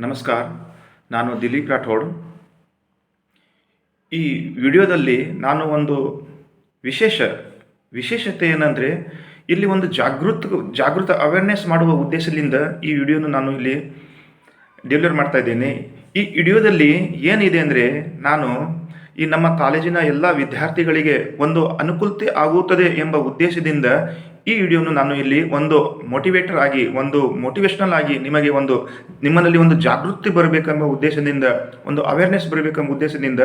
ನಮಸ್ಕಾರ. ನಾನು ದಿಲೀಪ್ ರಾಠೋಡ್. ಈ ವಿಡಿಯೋದಲ್ಲಿ ನಾನು ಒಂದು ವಿಶೇಷತೆ ಏನಂದರೆ, ಇಲ್ಲಿ ಒಂದು ಜಾಗೃತ ಅವೇರ್ನೆಸ್ ಮಾಡುವ ಉದ್ದೇಶದಿಂದ ಈ ವಿಡಿಯೋನ ನಾನು ಇಲ್ಲಿ ಡೆಲಿವರ್ ಮಾಡ್ತಾ ಇದ್ದೇನೆ. ಈ ವಿಡಿಯೋದಲ್ಲಿ ಏನಿದೆ ಅಂದರೆ, ನಾನು ಈ ನಮ್ಮ ಕಾಲೇಜಿನ ಎಲ್ಲ ವಿದ್ಯಾರ್ಥಿಗಳಿಗೆ ಒಂದು ಅನುಕೂಲತೆ ಆಗುತ್ತದೆ ಎಂಬ ಉದ್ದೇಶದಿಂದ ಈ ವಿಡಿಯೋನು ನಾನು ಇಲ್ಲಿ ಒಂದು ಮೋಟಿವೇಶನಲ್ ಆಗಿ ನಿಮ್ಮಲ್ಲಿ ಒಂದು ಜಾಗೃತಿ ಬರಬೇಕೆಂಬ ಉದ್ದೇಶದಿಂದ, ಒಂದು ಅವೇರ್ನೆಸ್ ಬರಬೇಕೆಂಬ ಉದ್ದೇಶದಿಂದ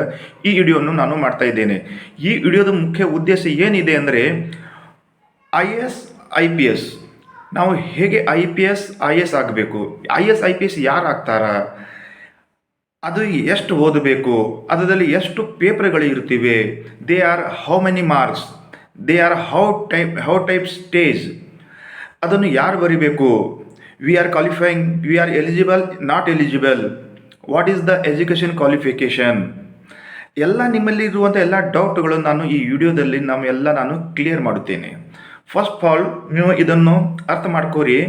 ಈ ವಿಡಿಯೋನು ನಾನು ಮಾಡ್ತಾ ಇದ್ದೇನೆ. ಈ ವಿಡಿಯೋದ ಮುಖ್ಯ ಉದ್ದೇಶ ಏನಿದೆ ಅಂದರೆ, IAS, ನಾವು ಹೇಗೆ IAS ಆಗಬೇಕು, IAS ಯಾರು ಆಗ್ತಾರ, ಅದು ಎಷ್ಟು ಓದಬೇಕು, ಅದರಲ್ಲಿ ಎಷ್ಟು ಪೇಪರ್ಗಳು ಇರ್ತಿವೆ, they are how many marks, they are how type stage, ಅದನ್ನು ಯಾರು ಬರಿಬೇಕು, we are qualifying, we are eligible, not eligible, what is the education qualification, ಎಲ್ಲ ನಿಮ್ಮಲ್ಲಿ ಇರುವಂಥ ಎಲ್ಲ ಡೌಟ್ಗಳನ್ನು ನಾನು ಈ ವಿಡಿಯೋದಲ್ಲಿ ನಾನು ಕ್ಲಿಯರ್ ಮಾಡುತ್ತೇನೆ. ಫಸ್ಟ್ ಆಫ್ ಆಲ್ ನೀವು ಇದನ್ನು ಅರ್ಥ ಮಾಡ್ಕೋರಿ.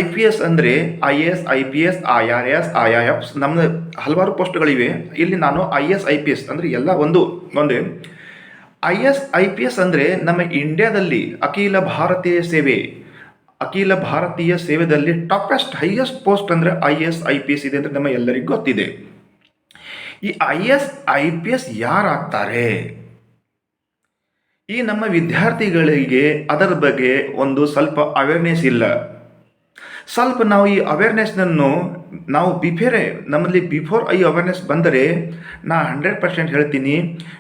IPS ಅಂದರೆ IPS, IRS, IIFs, ನಮ್ಮದು ಹಲವಾರು ಪೋಸ್ಟ್ಗಳಿವೆ. ಇಲ್ಲಿ ನಾನು IPS ಅಂದರೆ ಎಲ್ಲ ಒಂದೇ. IPS ಅಂದರೆ ನಮ್ಮ ಇಂಡಿಯಾದಲ್ಲಿ ಅಖಿಲ ಭಾರತೀಯ ಸೇವೆಯಲ್ಲಿ ಹೈಯೆಸ್ಟ್ ಪೋಸ್ಟ್ ಅಂದರೆ IPS ಇದೆ ಅಂತ ನಮ್ಮ ಎಲ್ಲರಿಗೂ ಗೊತ್ತಿದೆ. ಈ IPS ಯಾರಾಗ್ತಾರೆ? ಈ ನಮ್ಮ ವಿದ್ಯಾರ್ಥಿಗಳಿಗೆ ಅದರ ಬಗ್ಗೆ ಒಂದು ಸ್ವಲ್ಪ ಅವೇರ್ನೆಸ್ ಇಲ್ಲ. ಸ್ವಲ್ಪ ನಾವು ಈ ಅವೇರ್ನೆಸ್ನನ್ನು ನಮ್ಮಲ್ಲಿ ಬಿಫೋರ್ ಈ ಅವೇರ್ನೆಸ್ ಬಂದರೆ, ನಾ 100% ಹೇಳ್ತೀನಿ,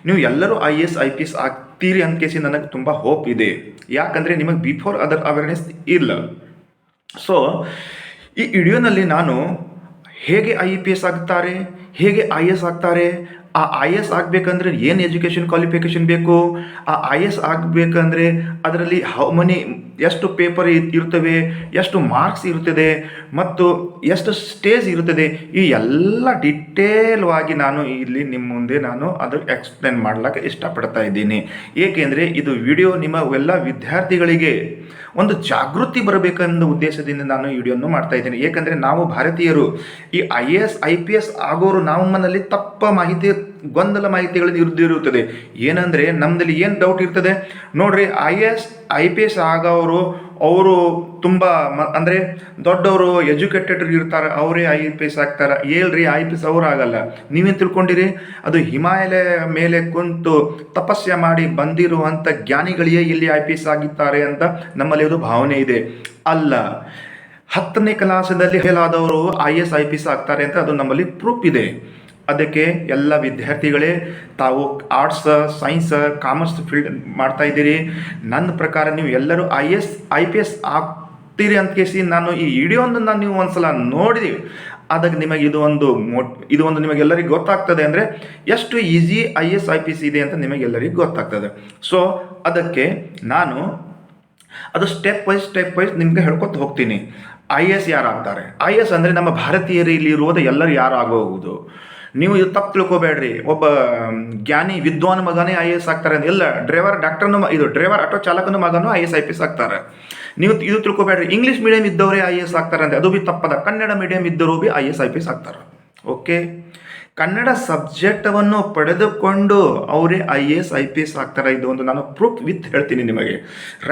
ನೀವು ಎಲ್ಲರೂ IPS ಆಗ್ತೀರಿ ಅಂತ ಕೇಸಿ ನನಗೆ ತುಂಬ ಹೋಪ್ ಇದೆ. ಯಾಕಂದರೆ ನಿಮಗೆ ಬಿಫೋರ್ ಅದರ ಅವೇರ್ನೆಸ್ ಇಲ್ಲ. ಸೊ ಈ ವಿಡಿಯೋನಲ್ಲಿ ನಾನು ಹೇಗೆ IPS ಆಗ್ತಾರೆ, ಹೇಗೆ IAS ಆಗ್ತಾರೆ, ಆ IAS ಆಗಬೇಕಂದ್ರೆ ಏನು ಎಜುಕೇಷನ್ ಕ್ವಾಲಿಫಿಕೇಷನ್ ಬೇಕು, ಆ IAS ಆಗಬೇಕಂದ್ರೆ ಅದರಲ್ಲಿ ಎಷ್ಟು ಪೇಪರ್ ಇರ್ತವೆ, ಎಷ್ಟು ಮಾರ್ಕ್ಸ್ ಇರುತ್ತದೆ ಮತ್ತು ಎಷ್ಟು ಸ್ಟೇಜ್ ಇರುತ್ತದೆ, ಈ ಎಲ್ಲ ಡಿಟೇಲ್ವಾಗಿ ನಾನು ಇಲ್ಲಿ ನಿಮ್ಮ ಮುಂದೆ ಅದು ಎಕ್ಸ್ಪ್ಲೇನ್ ಮಾಡ್ಲಿಕ್ಕೆ ಇಷ್ಟಪಡ್ತಾ ಇದ್ದೀನಿ. ಏಕೆಂದರೆ ಇದು ವಿಡಿಯೋ ನಿಮ್ಮ ಎಲ್ಲ ವಿದ್ಯಾರ್ಥಿಗಳಿಗೆ ಒಂದು ಜಾಗೃತಿ ಬರಬೇಕೆಂಬ ಉದ್ದೇಶದಿಂದ ನಾನು ಈ ವಿಡಿಯೋನು ಮಾಡ್ತಾ ಇದ್ದೀನಿ. ಏಕೆಂದರೆ ನಾವು ಭಾರತೀಯರು ಈ IPS ಆಗೋರು ನಮ್ಮಲ್ಲಿ ಗೊಂದಲ ಮಾಹಿತಿಗಳು ಇರುತ್ತದೆ. ಏನಂದರೆ ನಮ್ಮದಲ್ಲಿ ಏನು ಡೌಟ್ ಇರ್ತದೆ ನೋಡ್ರಿ, IPS ಆಗೋರು ಅವರು ತುಂಬ ಅಂದರೆ ದೊಡ್ಡವರು ಎಜುಕೇಟೆಡ್ ಇರ್ತಾರೆ, ಅವರೇ IPS ಆಗ್ತಾರೆ. IPS ಅವರು ಆಗಲ್ಲ. ನೀವೇನು ತಿಳ್ಕೊಂಡಿರಿ, ಅದು ಹಿಮಾಲಯ ಮೇಲೆ ಕುಂತು ತಪಸ್ಯ ಮಾಡಿ ಬಂದಿರುವಂಥ ಜ್ಞಾನಿಗಳಿಗೆ ಇಲ್ಲಿ IPS ಆಗಿದ್ದಾರೆ ಅಂತ ನಮ್ಮಲ್ಲಿ ಒಂದು ಭಾವನೆ ಇದೆ. ಅಲ್ಲ, 10ನೇ ಕ್ಲಾಸಲ್ಲಿ ಫೇಲ್ ಆದವರು IPS ಆಗ್ತಾರೆ ಅಂತ ಅದು ನಮ್ಮಲ್ಲಿ ಪ್ರೂಫ್ ಇದೆ. ಅದಕ್ಕೆ ಎಲ್ಲ ವಿದ್ಯಾರ್ಥಿಗಳೇ, ತಾವು ಆರ್ಟ್ಸ್, ಸೈನ್ಸ್, ಕಾಮರ್ಸ್ ಫೀಲ್ಡ್ ಮಾಡ್ತಾ ಇದ್ದೀರಿ, ನನ್ನ ಪ್ರಕಾರ ನೀವು ಎಲ್ಲರೂ IPS ಆಗ್ತೀರಿ ಅಂತ ಕೇಸಿ ನಾನು ಈ ವಿಡಿಯೋವನ್ನು ನೀವು ಒಂದ್ಸಲ ನೋಡಿದೀವಿ. ಅದಕ್ಕೆ ನಿಮಗೆ ಇದು ಒಂದು ನಿಮಗೆಲ್ಲರಿಗೂ ಗೊತ್ತಾಗ್ತದೆ ಅಂದರೆ ಎಷ್ಟು ಈಸಿ IPS ಇದೆ ಅಂತ ನಿಮಗೆಲ್ಲರಿಗೂ ಗೊತ್ತಾಗ್ತದೆ. ಸೊ ಅದಕ್ಕೆ ನಾನು ಅದು ಸ್ಟೆಪ್ ವೈಸ್ ನಿಮಗೆ ಹೇಳ್ಕೊತ ಹೋಗ್ತೀನಿ. IAS ಯಾರು ಆಗ್ತಾರೆ? IAS ಅಂದರೆ ನಮ್ಮ ಭಾರತೀಯರು ಇಲ್ಲಿ ಇರುವುದು ಎಲ್ಲರೂ ಯಾರು ಆಗೋಗುವುದು. ನೀವು ಇದು ತಪ್ಪು ತಿಳ್ಕೊಬೇಡ್ರಿ, ಒಬ್ಬ ಜ್ಞಾನಿ ವಿದ್ವಾನ್ ಮಗನೇ IAS ಆಗ್ತಾರೆ ಅಂತ ಇಲ್ಲ. ಡ್ರೈವರ್ ಆಟೋ ಚಾಲಕನ ಮಗನೂ IPS ಆಗ್ತಾರೆ. ನೀವು ಇದು ತಿಳ್ಕೊಬೇಡ್ರಿ, ಇಂಗ್ಲೀಷ್ ಮೀಡಿಯಂ ಇದ್ದವರೇ IAS ಆಗ್ತಾರೆ ಅಂತ, ಅದು ಬಿ ತಪ್ಪದ. ಕನ್ನಡ ಮೀಡಿಯಂ ಇದ್ದವರು ಬಿ IPS ಆಗ್ತಾರೆ. ಓಕೆ, ಕನ್ನಡ ಸಬ್ಜೆಕ್ಟವನ್ನು ಪಡೆದುಕೊಂಡು ಅವರೇ IPS ಆಗ್ತಾರೆ. ಇದು ಒಂದು ನಾನು ಪ್ರೂಫ್ ವಿತ್ ಹೇಳ್ತೀನಿ ನಿಮಗೆ,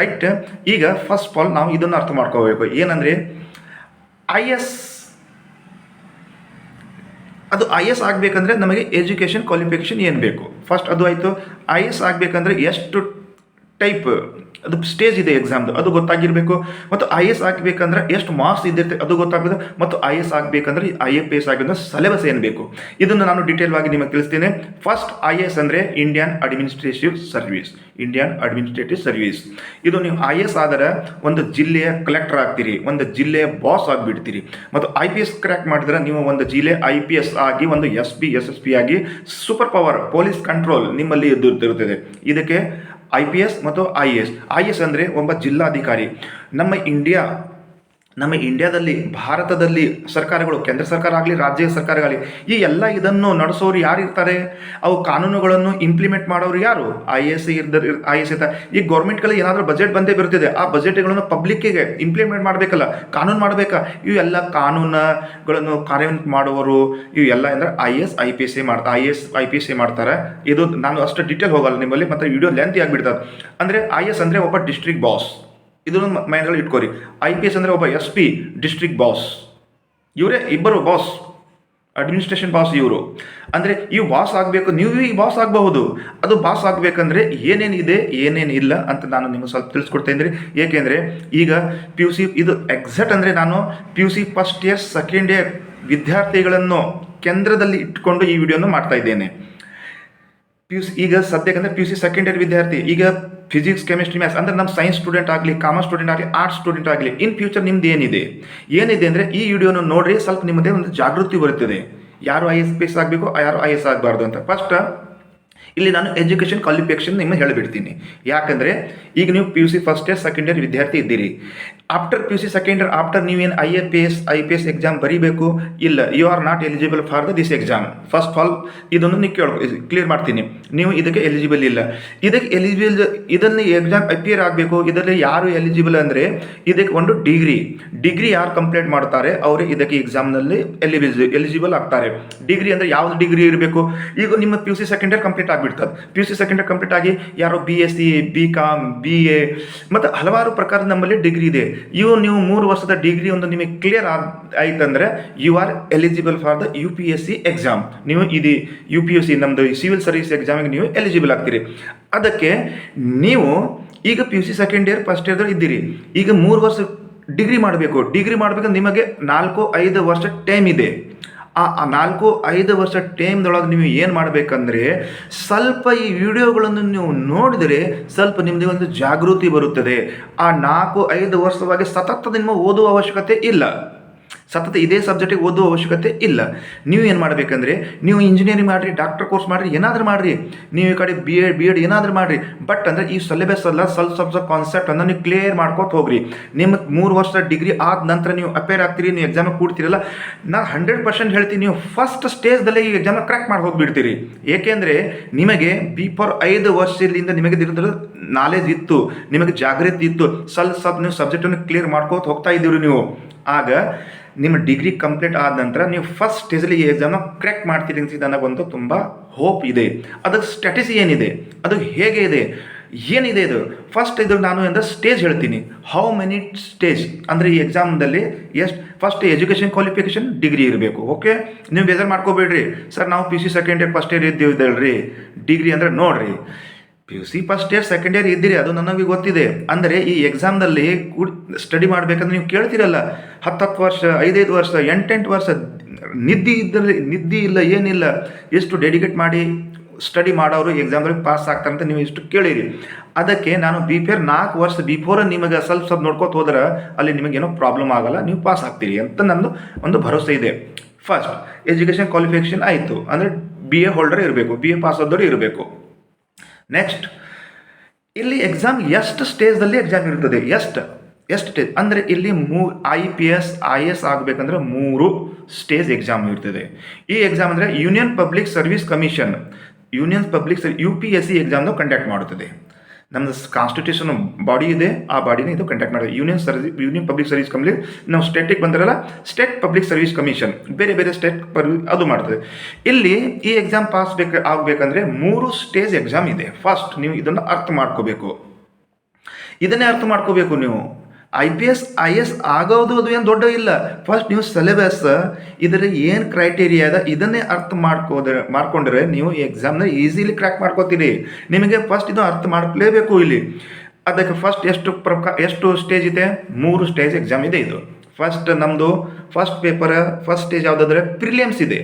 ರೈಟ್? ಈಗ ಫಸ್ಟ್ ಆಫ್ ಆಲ್ ನಾವು ಇದನ್ನು ಅರ್ಥ ಮಾಡ್ಕೋಬೇಕು. ಏನಂದರೆ IAS ಆಗಬೇಕಂದ್ರೆ ನಮಗೆ ಎಜುಕೇಷನ್ ಕ್ವಾಲಿಫಿಕೇಷನ್ ಏನು ಬೇಕು, ಫಸ್ಟ್ ಅದು ಆಯಿತು. IAS ಆಗಬೇಕಂದ್ರೆ ಎಷ್ಟು ಟೈಪ್ ಅದು ಸ್ಟೇಜ್ ಇದೆ ಎಕ್ಸಾಮ್ದು ಅದು ಗೊತ್ತಾಗಿರಬೇಕು. ಮತ್ತು IAS ಆಗಬೇಕಂದ್ರೆ ಎಷ್ಟು ಮಾರ್ಕ್ಸ್ ಇದ್ದಿರುತ್ತೆ ಅದು ಗೊತ್ತಾಗಬೇಕು. ಮತ್ತು IAS ಆಗಬೇಕಂದ್ರೆ IPS ಆಗಬೇಕಂದ್ರೆ ಸಿಲೆಬಸ್ ಏನು ಬೇಕು ಇದನ್ನು ನಾನು ಡೀಟೇಲ್ ಆಗಿ ನಿಮಗೆ ತಿಳಿಸ್ತೀನಿ. ಫಸ್ಟ್ IAS ಅಂದರೆ ಇಂಡಿಯನ್ ಅಡ್ಮಿನಿಸ್ಟ್ರೇಟಿವ್ ಸರ್ವಿಸ್. ಇದು ನೀವು IAS ಆದರೆ ಒಂದು ಜಿಲ್ಲೆಯ ಕಲೆಕ್ಟರ್ ಆಗ್ತೀರಿ, ಒಂದು ಜಿಲ್ಲೆಯ ಬಾಸ್ ಆಗಿಬಿಡ್ತೀರಿ. ಮತ್ತು IPS ಕ್ರ್ಯಾಕ್ ಮಾಡಿದ್ರೆ ನೀವು ಒಂದು ಜಿಲ್ಲೆ IPS ಆಗಿ ಒಂದು SP SSP ಆಗಿ ಸೂಪರ್ ಪವರ್ ಪೊಲೀಸ್ ಕಂಟ್ರೋಲ್ ನಿಮ್ಮಲ್ಲಿ ಇರುತ್ತದೆ. ಇದಕ್ಕೆ IPS ಮತ್ತು IAS ಅಂದರೆ ಒಬ್ಬ ಜಿಲ್ಲಾಧಿಕಾರಿ. ನಮ್ಮ ನಮ್ಮ ಇಂಡಿಯಾದಲ್ಲಿ ಭಾರತದಲ್ಲಿ ಸರ್ಕಾರಗಳು ಕೇಂದ್ರ ಸರ್ಕಾರ ಆಗಲಿ ರಾಜ್ಯ ಸರ್ಕಾರಗಳಾಗಲಿ ಈ ಎಲ್ಲ ಇದನ್ನು ನಡೆಸೋರು ಯಾರು ಇರ್ತಾರೆ, ಅವು ಕಾನೂನುಗಳನ್ನು ಇಂಪ್ಲಿಮೆಂಟ್ ಮಾಡೋರು ಯಾರು, IAS ಇರ್ತಾರೆ. ಈ ಗೌರ್ಮೆಂಟ್ಗಳಿಗೆ ಏನಾದರೂ ಬಜೆಟ್ ಬಂದೇ ಬರುತ್ತಿದೆ, ಆ ಬಜೆಟ್ಗಳನ್ನು ಪಬ್ಲಿಕ್ಕಿಗೆ ಇಂಪ್ಲಿಮೆಂಟ್ ಮಾಡಬೇಕಲ್ಲ, ಕಾನೂನು ಮಾಡಬೇಕಾ, ಇವೆಲ್ಲ ಕಾನೂನುಗಳನ್ನು ಕಾರ್ಯನಿರ್ವಹಣೆ ಮಾಡುವವರು ಇವೆಲ್ಲ ಅಂದರೆ IAS IPS ಮಾಡ್ತಾರೆ. ಇದು ನಾನು ಅಷ್ಟು ಡೀಟೇಲ್ ಹೋಗಲ್ಲ ನಿಮ್ಮಲ್ಲಿ, ಮತ್ತು ವಿಡಿಯೋ ಲೆಂತಿ ಆಗಿಬಿಡ್ತದೆ. ಅಂದರೆ IAS ಅಂದರೆ ಒಬ್ಬ ಡಿಸ್ಟ್ರಿಕ್ಟ್ ಬಾಸ್, ಇದನ್ನು ಮೈಂಡ್ರಲ್ಲಿ ಇಟ್ಕೋರಿ. IPS ಅಂದರೆ ಒಬ್ಬ SP ಡಿಸ್ಟ್ರಿಕ್ಟ್ ಬಾಸ್, ಇವರೇ ಇಬ್ಬರು ಬಾಸ್, ಅಡ್ಮಿನಿಸ್ಟ್ರೇಷನ್ ಬಾಸ್ ಇವರು. ಅಂದರೆ ಇವು ಬಾಸ್ ಆಗಬೇಕು, ನೀವು ಈ ಬಾಸ್ ಆಗಬಹುದು. ಅದು ಬಾಸ್ ಆಗಬೇಕಂದ್ರೆ ಏನೇನಿದೆ ಏನೇನಿಲ್ಲ ಅಂತ ನಾನು ನಿಮಗೆ ಸ್ವಲ್ಪ ತಿಳಿಸ್ಕೊಡ್ತೇನೆ ರೀ. ಏಕೆಂದರೆ ಈಗ PUC ಇದು ಎಕ್ಸಾಕ್ಟ್ ಅಂದರೆ ನಾನು PUC first year second year ವಿದ್ಯಾರ್ಥಿಗಳನ್ನು ಕೇಂದ್ರದಲ್ಲಿ ಇಟ್ಕೊಂಡು ಈ ವಿಡಿಯೋನ ಮಾಡ್ತಾ ಇದ್ದೇನೆ. PUC ಈಗ ಸದ್ಯಕ್ಕಂದ್ರೆ PUC ಸೆಕೆಂಡ್ ಇಯರ್ ವಿದ್ಯಾರ್ಥಿ, ಈಗ ಫಿಸಿಕ್ಸ್ ಕೆಮಿಸ್ಟ್ರಿ ಮ್ಯಾಥ್ಸ್ ಅಂದರೆ ನಮ್ಮ ಸೈನ್ಸ್ ಸ್ಟೂಡೆಂಟ್ ಆಗಲಿ, ಕಾಮರ್ಸ್ ಸ್ಟೂಡೆಂಟ್ ಆಗಲಿ, ಆರ್ಟ್ಸ್ ಸ್ಟೂಡೆಂಟ್ ಆಗಲಿ, ಇನ್ ಫ್ಯೂಚರ್ ನಿಮ್ದು ಏನಿದೆ ಅಂದರೆ ಈ ವಿಡಿಯೋನ ನೋಡ್ರಿ, ಸ್ವಲ್ಪ ನಿಮ್ಮದೇ ಒಂದು ಜಾಗೃತಿ ಬರುತ್ತದೆ. ಯಾರು IAS ಆಗಬೇಕು, ಯಾರು IAS ಆಗಬಾರ್ದು ಅಂತ. ಫಸ್ಟ್ ಇಲ್ಲಿ ನಾನು ಎಜುಕೇಷನ್ ಕ್ವಾಲಿಫಿಕೇಷನ್ ನಿಮಗೆ ಹೇಳಿಬಿಡ್ತೀನಿ. ಯಾಕಂದರೆ ಈಗ ನೀವು PUC first year second year ವಿದ್ಯಾರ್ಥಿ ಇದ್ದೀರಿ. After PUC second year after ನೀವೇನು IPS ಎಕ್ಸಾಮ್ ಬರೀಬೇಕು ಇಲ್ಲ, you are not eligible for this exam. First all ಇದನ್ನು ನೀವು ಕ್ಲಿಯರ್ ಮಾಡ್ತೀನಿ, ನೀವು ಇದಕ್ಕೆ ಎಲಿಜಿಬಲ್ ಇಲ್ಲ. ಇದಕ್ಕೆ ಇದನ್ನು ಎಕ್ಸಾಮ್ ಅಪಿಯರ್ ಆಗಬೇಕು. ಇದರಲ್ಲಿ ಯಾರು ಎಲಿಜಿಬಲ್ ಅಂದರೆ ಇದಕ್ಕೆ ಒಂದು ಡಿಗ್ರಿ ಯಾರು ಕಂಪ್ಲೀಟ್ ಮಾಡ್ತಾರೆ ಅವರು ಇದಕ್ಕೆ ಎಕ್ಸಾಮ್ನಲ್ಲಿ ಎಲಿಜಿಬಲ್ ಆಗ್ತಾರೆ. ಡಿಗ್ರಿ ಅಂದರೆ ಯಾವ್ದು ಡಿಗ್ರಿ ಇರಬೇಕು, ಈಗ ನಿಮ್ಮ PUC ಸೆಕೆಂಡ್ ಇಯರ್ ಕಂಪ್ಲೀಟ್ ಆಗಿಬಿಡ್ತದೆ. PUC ಸೆಕೆಂಡ್ ಇಯರ್ ಕಂಪ್ಲೀಟ್ ಆಗಿ ಯಾರೋ BSc BCom BA ಮತ್ತು ಹಲವಾರು ಪ್ರಕಾರ ನಮ್ಮಲ್ಲಿ ಡಿಗ್ರಿ ಇದೆ. ನೀವು 3 ವರ್ಷದ ಡಿಗ್ರಿ ಒಂದು ನಿಮಗೆ ಕ್ಲಿಯರ್ ಆಯ್ತಂದ್ರೆ you are eligible for the UPSC exam. ನೀವು ಇದು UPSC ನಮ್ಮದು ಸಿವಿಲ್ ಸರ್ವಿಸ್ ಎಕ್ಸಾಮಿಗೆ ನೀವು ಎಲಿಜಿಬಲ್ ಆಗ್ತೀರಿ. ಅದಕ್ಕೆ ನೀವು ಈಗ PUC ಸೆಕೆಂಡ್ ಇಯರ್ ಫಸ್ಟ್ ಇಯರ್ದಲ್ಲಿ ಇದ್ದೀರಿ. ಈಗ 3 ವರ್ಷ ಡಿಗ್ರಿ ಮಾಡಬೇಕಂದ್ರೆ ನಿಮಗೆ 4-5 ವರ್ಷ ಟೈಮ್ ಇದೆ. ಆ 4-5 ವರ್ಷ ಟೈಮ್ದೊಳಗೆ ನೀವು ಏನು ಮಾಡಬೇಕಂದ್ರೆ ಸ್ವಲ್ಪ ಈ ವಿಡಿಯೋಗಳನ್ನು ನೀವು ನೋಡಿದರೆ ಸ್ವಲ್ಪ ನಿಮ್ಮದೇ ಒಂದು ಜಾಗೃತಿ ಬರುತ್ತದೆ. ಆ 4-5 ವರ್ಷವಾಗಿ ಸತತ ನಿಮ್ಮ ಓದುವ ಅವಶ್ಯಕತೆ ಇಲ್ಲ, ಸತತ ಇದೇ ಸಬ್ಜೆಕ್ಟಿಗೆ ಓದುವ ಅವಶ್ಯಕತೆ ಇಲ್ಲ. ನೀವು ಏನು ಮಾಡಬೇಕಂದ್ರೆ ನೀವು ಇಂಜಿನಿಯರಿಂಗ್ ಮಾಡಿರಿ, ಡಾಕ್ಟರ್ ಕೋರ್ಸ್ ಮಾಡಿರಿ, ಏನಾದರೂ ಮಾಡಿರಿ, ನೀವು ಈ ಕಡೆ BEd ಏನಾದರೂ ಮಾಡಿರಿ. ಬಟ್ ಅಂದರೆ ಈ ಸಿಲೆಬಸ್ ಅಲ್ಲ, ಸ್ವಲ್ಪ ಕಾನ್ಸೆಪ್ಟನ್ನು ನೀವು ಕ್ಲಿಯರ್ ಮಾಡ್ಕೊತ ಹೋಗ್ರಿ. ನಿಮ್ಮ 3 ವರ್ಷ ಡಿಗ್ರಿ ಆದ ನಂತರ ನೀವು ಅಪೇರ್ ಆಗ್ತೀರಿ, ನೀವು ಎಕ್ಸಾಮಿಗೆ ಕೂಡ್ತೀರಲ್ಲ, ನಾನು 100% ಹೇಳ್ತೀನಿ, ನೀವು ಫಸ್ಟ್ ಸ್ಟೇಜ್ದಲ್ಲೇ ಈ ಎಕ್ಸಾಮ ಕ್ರ್ಯಾಕ್ ಮಾಡಿ ಹೋಗಿಬಿಡ್ತೀರಿ. ಏಕೆಂದರೆ ನಿಮಗೆ ಬಿಫೋರ್ 5 ವರ್ಷದಿಂದ ನಿಮಗೆ ನಾಲೆಜ್ ಇತ್ತು, ನಿಮಗೆ ಜಾಗೃತಿ ಇತ್ತು, ಸ್ವಲ್ಪ ನೀವು ಸಬ್ಜೆಕ್ಟನ್ನು ಕ್ಲಿಯರ್ ಮಾಡ್ಕೋತ ಹೋಗ್ತಾ ಇದ್ದೀರಿ ನೀವು. ಆಗ ನಿಮ್ಮ ಡಿಗ್ರಿ ಕಂಪ್ಲೀಟ್ ಆದ ನಂತರ ನೀವು ಫಸ್ಟ್ ಸ್ಟೇಜಲ್ಲಿ ಈ ಎಕ್ಸಾಮ್ನ ಕ್ರ್ಯಾಕ್ ಮಾಡ್ತೀರಿ ಅಂತ ನನಗೊಂದು ತುಂಬ ಹೋಪ್ ಇದೆ. ಅದಕ್ಕೆ ಸ್ಟ್ರಾಟಜಿ ಏನಿದೆ, ಅದು ಹೇಗೆ ಇದೆ, ಏನಿದೆ ಇದು ಫಸ್ಟ್ ಇದು ನಾನು ಅಂದರೆ ಸ್ಟೇಜ್ ಹೇಳ್ತೀನಿ. ಹೌ ಮೆನಿ ಸ್ಟೇಜ್ ಅಂದರೆ ಈ ಎಕ್ಸಾಮ್ದಲ್ಲಿ ಎಷ್ಟು ಫಸ್ಟ್ ಎಜುಕೇಷನ್ ಕ್ವಾಲಿಫಿಕೇಷನ್ ಡಿಗ್ರಿ ಇರಬೇಕು. ಓಕೆ, ನೀವು ಬೇಜಾರು ಮಾಡ್ಕೋಬೇಡ್ರಿ, ಸರ್ ನಾವು PUC second year first year ಇದ್ದೀವಿ ಡಿಗ್ರಿ ಅಂದರೆ ನೋಡಿರಿ, PUC first year second year ಇದ್ದೀರಿ, ಅದು ನನಗೆ ಗೊತ್ತಿದೆ. ಅಂದರೆ ಈ ಎಕ್ಸಾಮ್ದಲ್ಲಿ ಸ್ಟಡಿ ಮಾಡಬೇಕಂದ್ರೆ ನೀವು ಕೇಳ್ತೀರಲ್ಲ, 10 ವರ್ಷ 5 ವರ್ಷ 8 ವರ್ಷ ನಿದ್ದೆ ಇಲ್ಲ ಏನಿಲ್ಲ, ಎಷ್ಟು ಡೆಡಿಕೇಟ್ ಮಾಡಿ ಸ್ಟಡಿ ಮಾಡೋರು ಎಕ್ಸಾಮ್ಗಳಿಗೆ ಪಾಸ್ ಆಗ್ತಾರೆ ಅಂತ ನೀವು ಇಷ್ಟು ಕೇಳಿರಿ. ಅದಕ್ಕೆ ನಾನು 4 ವರ್ಷ ಬಿಫೋರ್ ನಿಮಗೆ ಸ್ವಲ್ಪ ನೋಡ್ಕೋತ ಹೋದ್ರೆ ಅಲ್ಲಿ ನಿಮಗೇನೋ ಪ್ರಾಬ್ಲಮ್ ಆಗಲ್ಲ, ನೀವು ಪಾಸ್ ಆಗ್ತೀರಿ ಅಂತ ನಂದು ಒಂದು ಭರವಸೆ ಇದೆ. ಫಸ್ಟ್ ಎಜುಕೇಷನ್ ಕ್ವಾಲಿಫಿಕೇಷನ್ ಆಯಿತು ಅಂದರೆ BA ಹೋಲ್ಡರ್ ಇರಬೇಕು, BA ಪಾಸ್ ಆದವರು ಇರಬೇಕು. ನೆಕ್ಸ್ಟ್ ಇಲ್ಲಿ ಎಕ್ಸಾಮ್ ಎಷ್ಟು ಸ್ಟೇಜ್ದಲ್ಲಿ ಎಕ್ಸಾಮ್ ಇರ್ತದೆ, ಎಷ್ಟು ಸ್ಟೇಜ್ ಅಂದರೆ ಇಲ್ಲಿ IAS ಆಗಬೇಕಂದ್ರೆ 3 ಸ್ಟೇಜ್ ಎಕ್ಸಾಮ್ ಇರ್ತದೆ. ಈ ಎಕ್ಸಾಮ್ ಅಂದರೆ union public service commission UPSC ಎಕ್ಸಾಮ್ನ ಕಂಡಕ್ಟ್ ಮಾಡುತ್ತದೆ. ನಮ್ಮದು ಕಾನ್ಸ್ಟಿಟ್ಯೂಷನ್ ಬಾಡಿ ಇದೆ, ಆ ಬಾಡಿನ ಇದು ಕಂಡಕ್ಟ್ ಮಾಡಿದೆ. Union public service commission. ನಾವು ಸ್ಟೇಟಿಗೆ ಬಂದಿರಲ್ಲ, ಸ್ಟೇಟ್ ಪಬ್ಲಿಕ್ ಸರ್ವಿಸ್ ಕಮಿಷನ್, ಬೇರೆ ಸ್ಟೇಟ್ ಅದು ಮಾಡ್ತದೆ. ಇಲ್ಲಿ ಈ ಎಕ್ಸಾಮ್ ಪಾಸ್ ಆಗಬೇಕಂದ್ರೆ 3 ಸ್ಟೇಜ್ ಎಕ್ಸಾಮ್ ಇದೆ. ಫಸ್ಟ್ ನೀವು ಇದನ್ನು ಅರ್ಥ ಮಾಡ್ಕೋಬೇಕು, ನೀವು IAS ಆಗೋದು ಅದು ಏನು ದೊಡ್ಡ ಇಲ್ಲ. ಫಸ್ಟ್ ನೀವು ಸಿಲೆಬಸ್ ಇದರಲ್ಲಿ ಏನು ಕ್ರೈಟೇರಿಯಾ ಇದೆ ಇದನ್ನೇ ಅರ್ಥ ಮಾಡ್ಕೊಂಡ್ರೆ ನೀವು ಈ ಎಕ್ಸಾಮ್ನ ಈಸಿಲಿ ಕ್ರ್ಯಾಕ್ ಮಾಡ್ಕೋತೀರಿ. ನಿಮಗೆ ಫಸ್ಟ್ ಇದು ಅರ್ಥ ಮಾಡ್ಕೊಳ್ಳೇಬೇಕು ಇಲ್ಲಿ. ಅದಕ್ಕೆ ಫಸ್ಟ್ ಎಷ್ಟು ಸ್ಟೇಜ್ ಇದೆ, 3 ಸ್ಟೇಜ್ ಎಕ್ಸಾಮ್ ಇದೆ. ಇದು ಫಸ್ಟ್ ಪೇಪರ್ ಫಸ್ಟ್ ಸ್ಟೇಜ್ ಯಾವುದಾದ್ರೆ ಪ್ರಿಲಿಮ್ಸ್ ಇದೆ.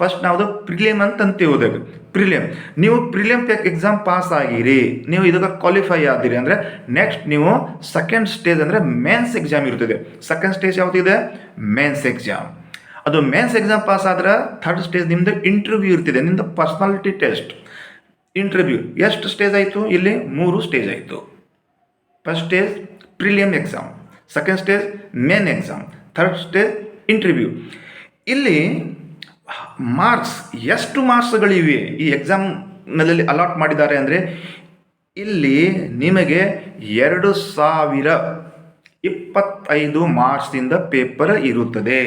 ಫಸ್ಟ್ ನಾವು ಪ್ರಿಲಿಮ್ ಅಂತೀವಿ. ನೀವು ಪ್ರಿಲಿಮ್ ಎಕ್ಸಾಮ್ ಪಾಸ್ ಆಗಿರಿ, ನೀವು ಇದಕ್ಕೆ ಕ್ವಾಲಿಫೈ ಆದಿರಿ ಅಂದರೆ ನೆಕ್ಸ್ಟ್ ನೀವು ಸೆಕೆಂಡ್ ಸ್ಟೇಜ್ ಅಂದರೆ ಮೇನ್ಸ್ ಎಕ್ಸಾಮ್ ಇರ್ತದೆ. ಸೆಕೆಂಡ್ ಸ್ಟೇಜ್ ಯಾವುದಿದೆ, ಮೇನ್ಸ್ ಎಕ್ಸಾಮ್. ಅದು ಮೇನ್ಸ್ ಎಕ್ಸಾಮ್ ಪಾಸ್ ಆದ್ರೆ ಥರ್ಡ್ ಸ್ಟೇಜ್ ನಿಮ್ಮದು ಇಂಟರ್ವ್ಯೂ ಇರ್ತಿದೆ, ನಿಮ್ಮದು ಪರ್ಸನಾಲಿಟಿ ಟೆಸ್ಟ್ ಇಂಟರ್ವ್ಯೂ. ಎಷ್ಟು ಸ್ಟೇಜ್ ಆಯಿತು, ಇಲ್ಲಿ 3 ಸ್ಟೇಜ್ ಆಯಿತು. First stage prelim exam, second stage main exam, third stage interview. ಇಲ್ಲಿ ಮಾರ್ಕ್ಸ್ ಎಷ್ಟು ಮಾರ್ಕ್ಸ್ಗಳಿವೆ ಈ ಎಕ್ಸಾಮ್ನಲ್ಲಿ ಅಲಾಟ್ ಮಾಡಿದ್ದಾರೆ ಅಂದರೆ ಇಲ್ಲಿ ನಿಮಗೆ 2025 ಮಾರ್ಕ್ಸಿಂದ ಪೇಪರ್ ಇರುತ್ತದೆ.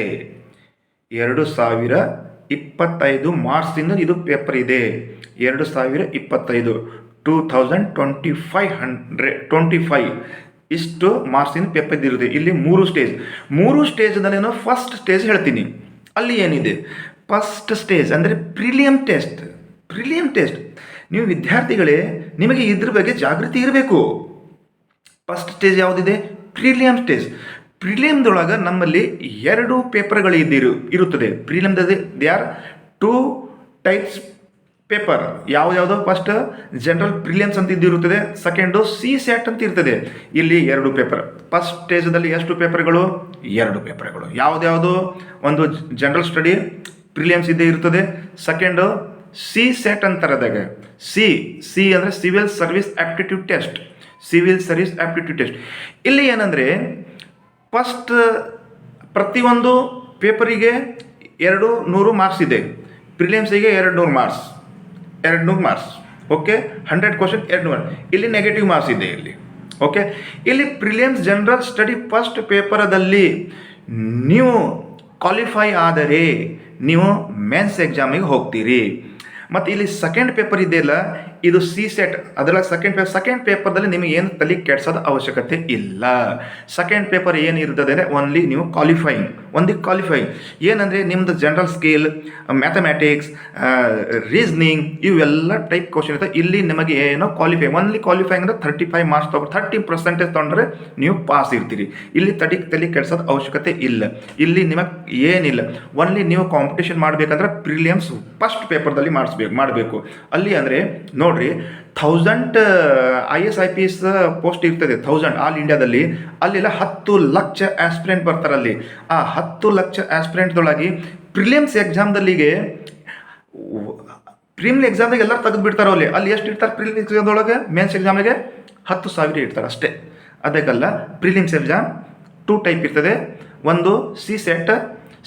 2025 ಮಾರ್ಕ್ಸಿಂದ ಇದು ಪೇಪರ್ ಇದೆ. 2025 2025 ಇಷ್ಟು ಮಾರ್ಕ್ಸಿಂದ ಪೇಪರ್ ಇರುತ್ತೆ. ಇಲ್ಲಿ 3 ಸ್ಟೇಜ್ನಲ್ಲೇನೋ ಫಸ್ಟ್ ಸ್ಟೇಜ್ ಹೇಳ್ತೀನಿ. ಅಲ್ಲಿ ಏನಿದೆ, ಫಸ್ಟ್ ಸ್ಟೇಜ್ ಅಂದರೆ ಪ್ರಿಲಿಯಮ್ ಟೆಸ್ಟ್. ನೀವು ವಿದ್ಯಾರ್ಥಿಗಳೇ ನಿಮಗೆ ಇದ್ರ ಬಗ್ಗೆ ಜಾಗೃತಿ ಇರಬೇಕು. ಫಸ್ಟ್ ಸ್ಟೇಜ್ ಯಾವುದಿದೆ? ಪ್ರಿಲಿಯಮ್ ಸ್ಟೇಜ್. ಪ್ರಿಲಿಯಮ್ದೊಳಗೆ ನಮ್ಮಲ್ಲಿ 2 ಪೇಪರ್ಗಳು ಇರುತ್ತದೆ. ಪ್ರಿಲಿಯಮ್ದಲ್ಲಿ ದೇ ಆರ್ 2 ಟೈಪ್ಸ್ ಪೇಪರ್. ಯಾವ್ದು? ಫಸ್ಟ್ ಜನರಲ್ ಪ್ರಿಲಿಯಮ್ಸ್ ಅಂತ ಇರುತ್ತದೆ, ಸೆಕೆಂಡು CSAT ಅಂತ ಇರ್ತದೆ. ಇಲ್ಲಿ 2 ಪೇಪರ್. ಫಸ್ಟ್ ಸ್ಟೇಜಲ್ಲಿ ಎಷ್ಟು ಪೇಪರ್ಗಳು? 2 ಪೇಪರ್ಗಳು. ಯಾವ್ದು? ಒಂದು ಜನರಲ್ ಸ್ಟಡಿ ಪ್ರಿಲಿಯಮ್ಸ್ ಇರ್ತದೆ. Second CSAT ಅಂತಾರದಾಗ. ಸಿ ಅಂದರೆ ಸಿವಿಲ್ ಸರ್ವಿಸ್ ಆಪ್ಟಿಟ್ಯೂಡ್ ಟೆಸ್ಟ್. ಇಲ್ಲಿ ಏನಂದರೆ ಫಸ್ಟ್ ಪ್ರತಿಯೊಂದು ಪೇಪರಿಗೆ 200 ಮಾರ್ಕ್ಸ್ ಇದೆ. ಪ್ರಿಲಿಯಮ್ಸಿಗೆ 200 ಮಾರ್ಕ್ಸ್. Okay, 100 question 200. ಇಲ್ಲಿ ನೆಗೆಟಿವ್ ಮಾರ್ಕ್ಸ್ ಇದೆ ಇಲ್ಲಿ. ಓಕೆ, ಇಲ್ಲಿ ಪ್ರಿಲಿಯಮ್ಸ್ ಜನರಲ್ ಸ್ಟಡಿ ಫಸ್ಟ್ ಪೇಪರದಲ್ಲಿ ನೀವು ಕ್ವಾಲಿಫೈ ಆದರೆ ನೀವು ಮೇನ್ಸ್ ಎಕ್ಸಾಮಿಗೆ ಹೋಗ್ತೀರಿ. ಮತ್ತು ಇಲ್ಲಿ ಸೆಕೆಂಡ್ ಪೇಪರ್ ಇದೆಯಲ್ಲ, ಇದು CSAT. ಅದರಲ್ಲಿ ಸೆಕೆಂಡ್ ಪೇಪರ್ದಲ್ಲಿ ನಿಮಗೆ ಏನು ತಲೆ ಕೆಡ್ಸೋದ ಅವಶ್ಯಕತೆ ಇಲ್ಲ. ಸೆಕೆಂಡ್ ಪೇಪರ್ ಏನಿರ್ತದೆ ಅಂದರೆ ಓನ್ಲಿ ನೀವು ಕ್ವಾಲಿಫೈಯಿಂಗ್ ಏನಂದರೆ ನಿಮ್ಮದು ಜನರಲ್ ಸ್ಕಿಲ್, ಮ್ಯಾಥಮೆಟಿಕ್ಸ್, ರೀಸ್ನಿಂಗ್ ಇವೆಲ್ಲ ಟೈಪ್ ಕ್ವಶನ್ ಇರ್ತದೆ. ಇಲ್ಲಿ ನಿಮಗೆ ಏನೋ ಓನ್ಲಿ ಕ್ವಾಲಿಫೈಯಿಂಗ್ ಅಂದರೆ 35 ಮಾರ್ಕ್ಸ್ 30% ತೊಗೊಂಡ್ರೆ ನೀವು ಪಾಸ್ ಇರ್ತೀರಿ. ಇಲ್ಲಿ ತಲೆ ಕೆಡ್ಸೋದು ಅವಶ್ಯಕತೆ ಇಲ್ಲ. ಇಲ್ಲಿ ನಿಮಗೆ ಏನಿಲ್ಲ, ಓನ್ಲಿ ನೀವು ಕಾಂಪಿಟೇಷನ್ ಮಾಡಬೇಕಂದ್ರೆ ಪ್ರಿಲಿಯಮ್ಸ್ ಫಸ್ಟ್ ಪೇಪರ್ದಲ್ಲಿ ಮಾಡಬೇಕು. ಅಲ್ಲಿ ಅಂದರೆ ನೋಡ್ರಿ 1000 IAS IPS ಪೋಸ್ಟ್ ಇರ್ತದೆ. 1000 ಆಲ್ ಇಂಡಿಯಾದಲ್ಲಿ. ಅಲ್ಲೆಲ್ಲ 10 ಲಕ್ಷ ಆಸ್ಪಿರೆಂಟ್ ಬರ್ತಾರಲ್ಲಿ. ಆ 10 ಲಕ್ಷ ಆಸ್ಪಿರೆಂಟ್ದೊಳಗೆ ಪ್ರಿಲಿಯಮ್ಸ್ ಎಕ್ಸಾಮ್ದಲ್ಲಿಗೆ ಎಕ್ಸಾಮ್ದಾಗ ಎಲ್ಲರೂ ತೆಗೆದು ಬಿಡ್ತಾರೆ. ಅಲ್ಲಿ ಎಷ್ಟು ಇರ್ತಾರೆ ಪ್ರಿಲಿಮ್ಸ್ ಎಕ್ಸಾಮ್ದೊಳಗೆ? ಮೇನ್ಸ್ ಎಕ್ಸಾಮಿಗೆ 10,000 ಇರ್ತಾರೆ ಅಷ್ಟೇ. ಅದಕ್ಕಲ್ಲ, ಪ್ರಿಲಿಮ್ಸ್ ಎಕ್ಸಾಮ್ 2 ಟೈಪ್ ಇರ್ತದೆ. ಒಂದು CSAT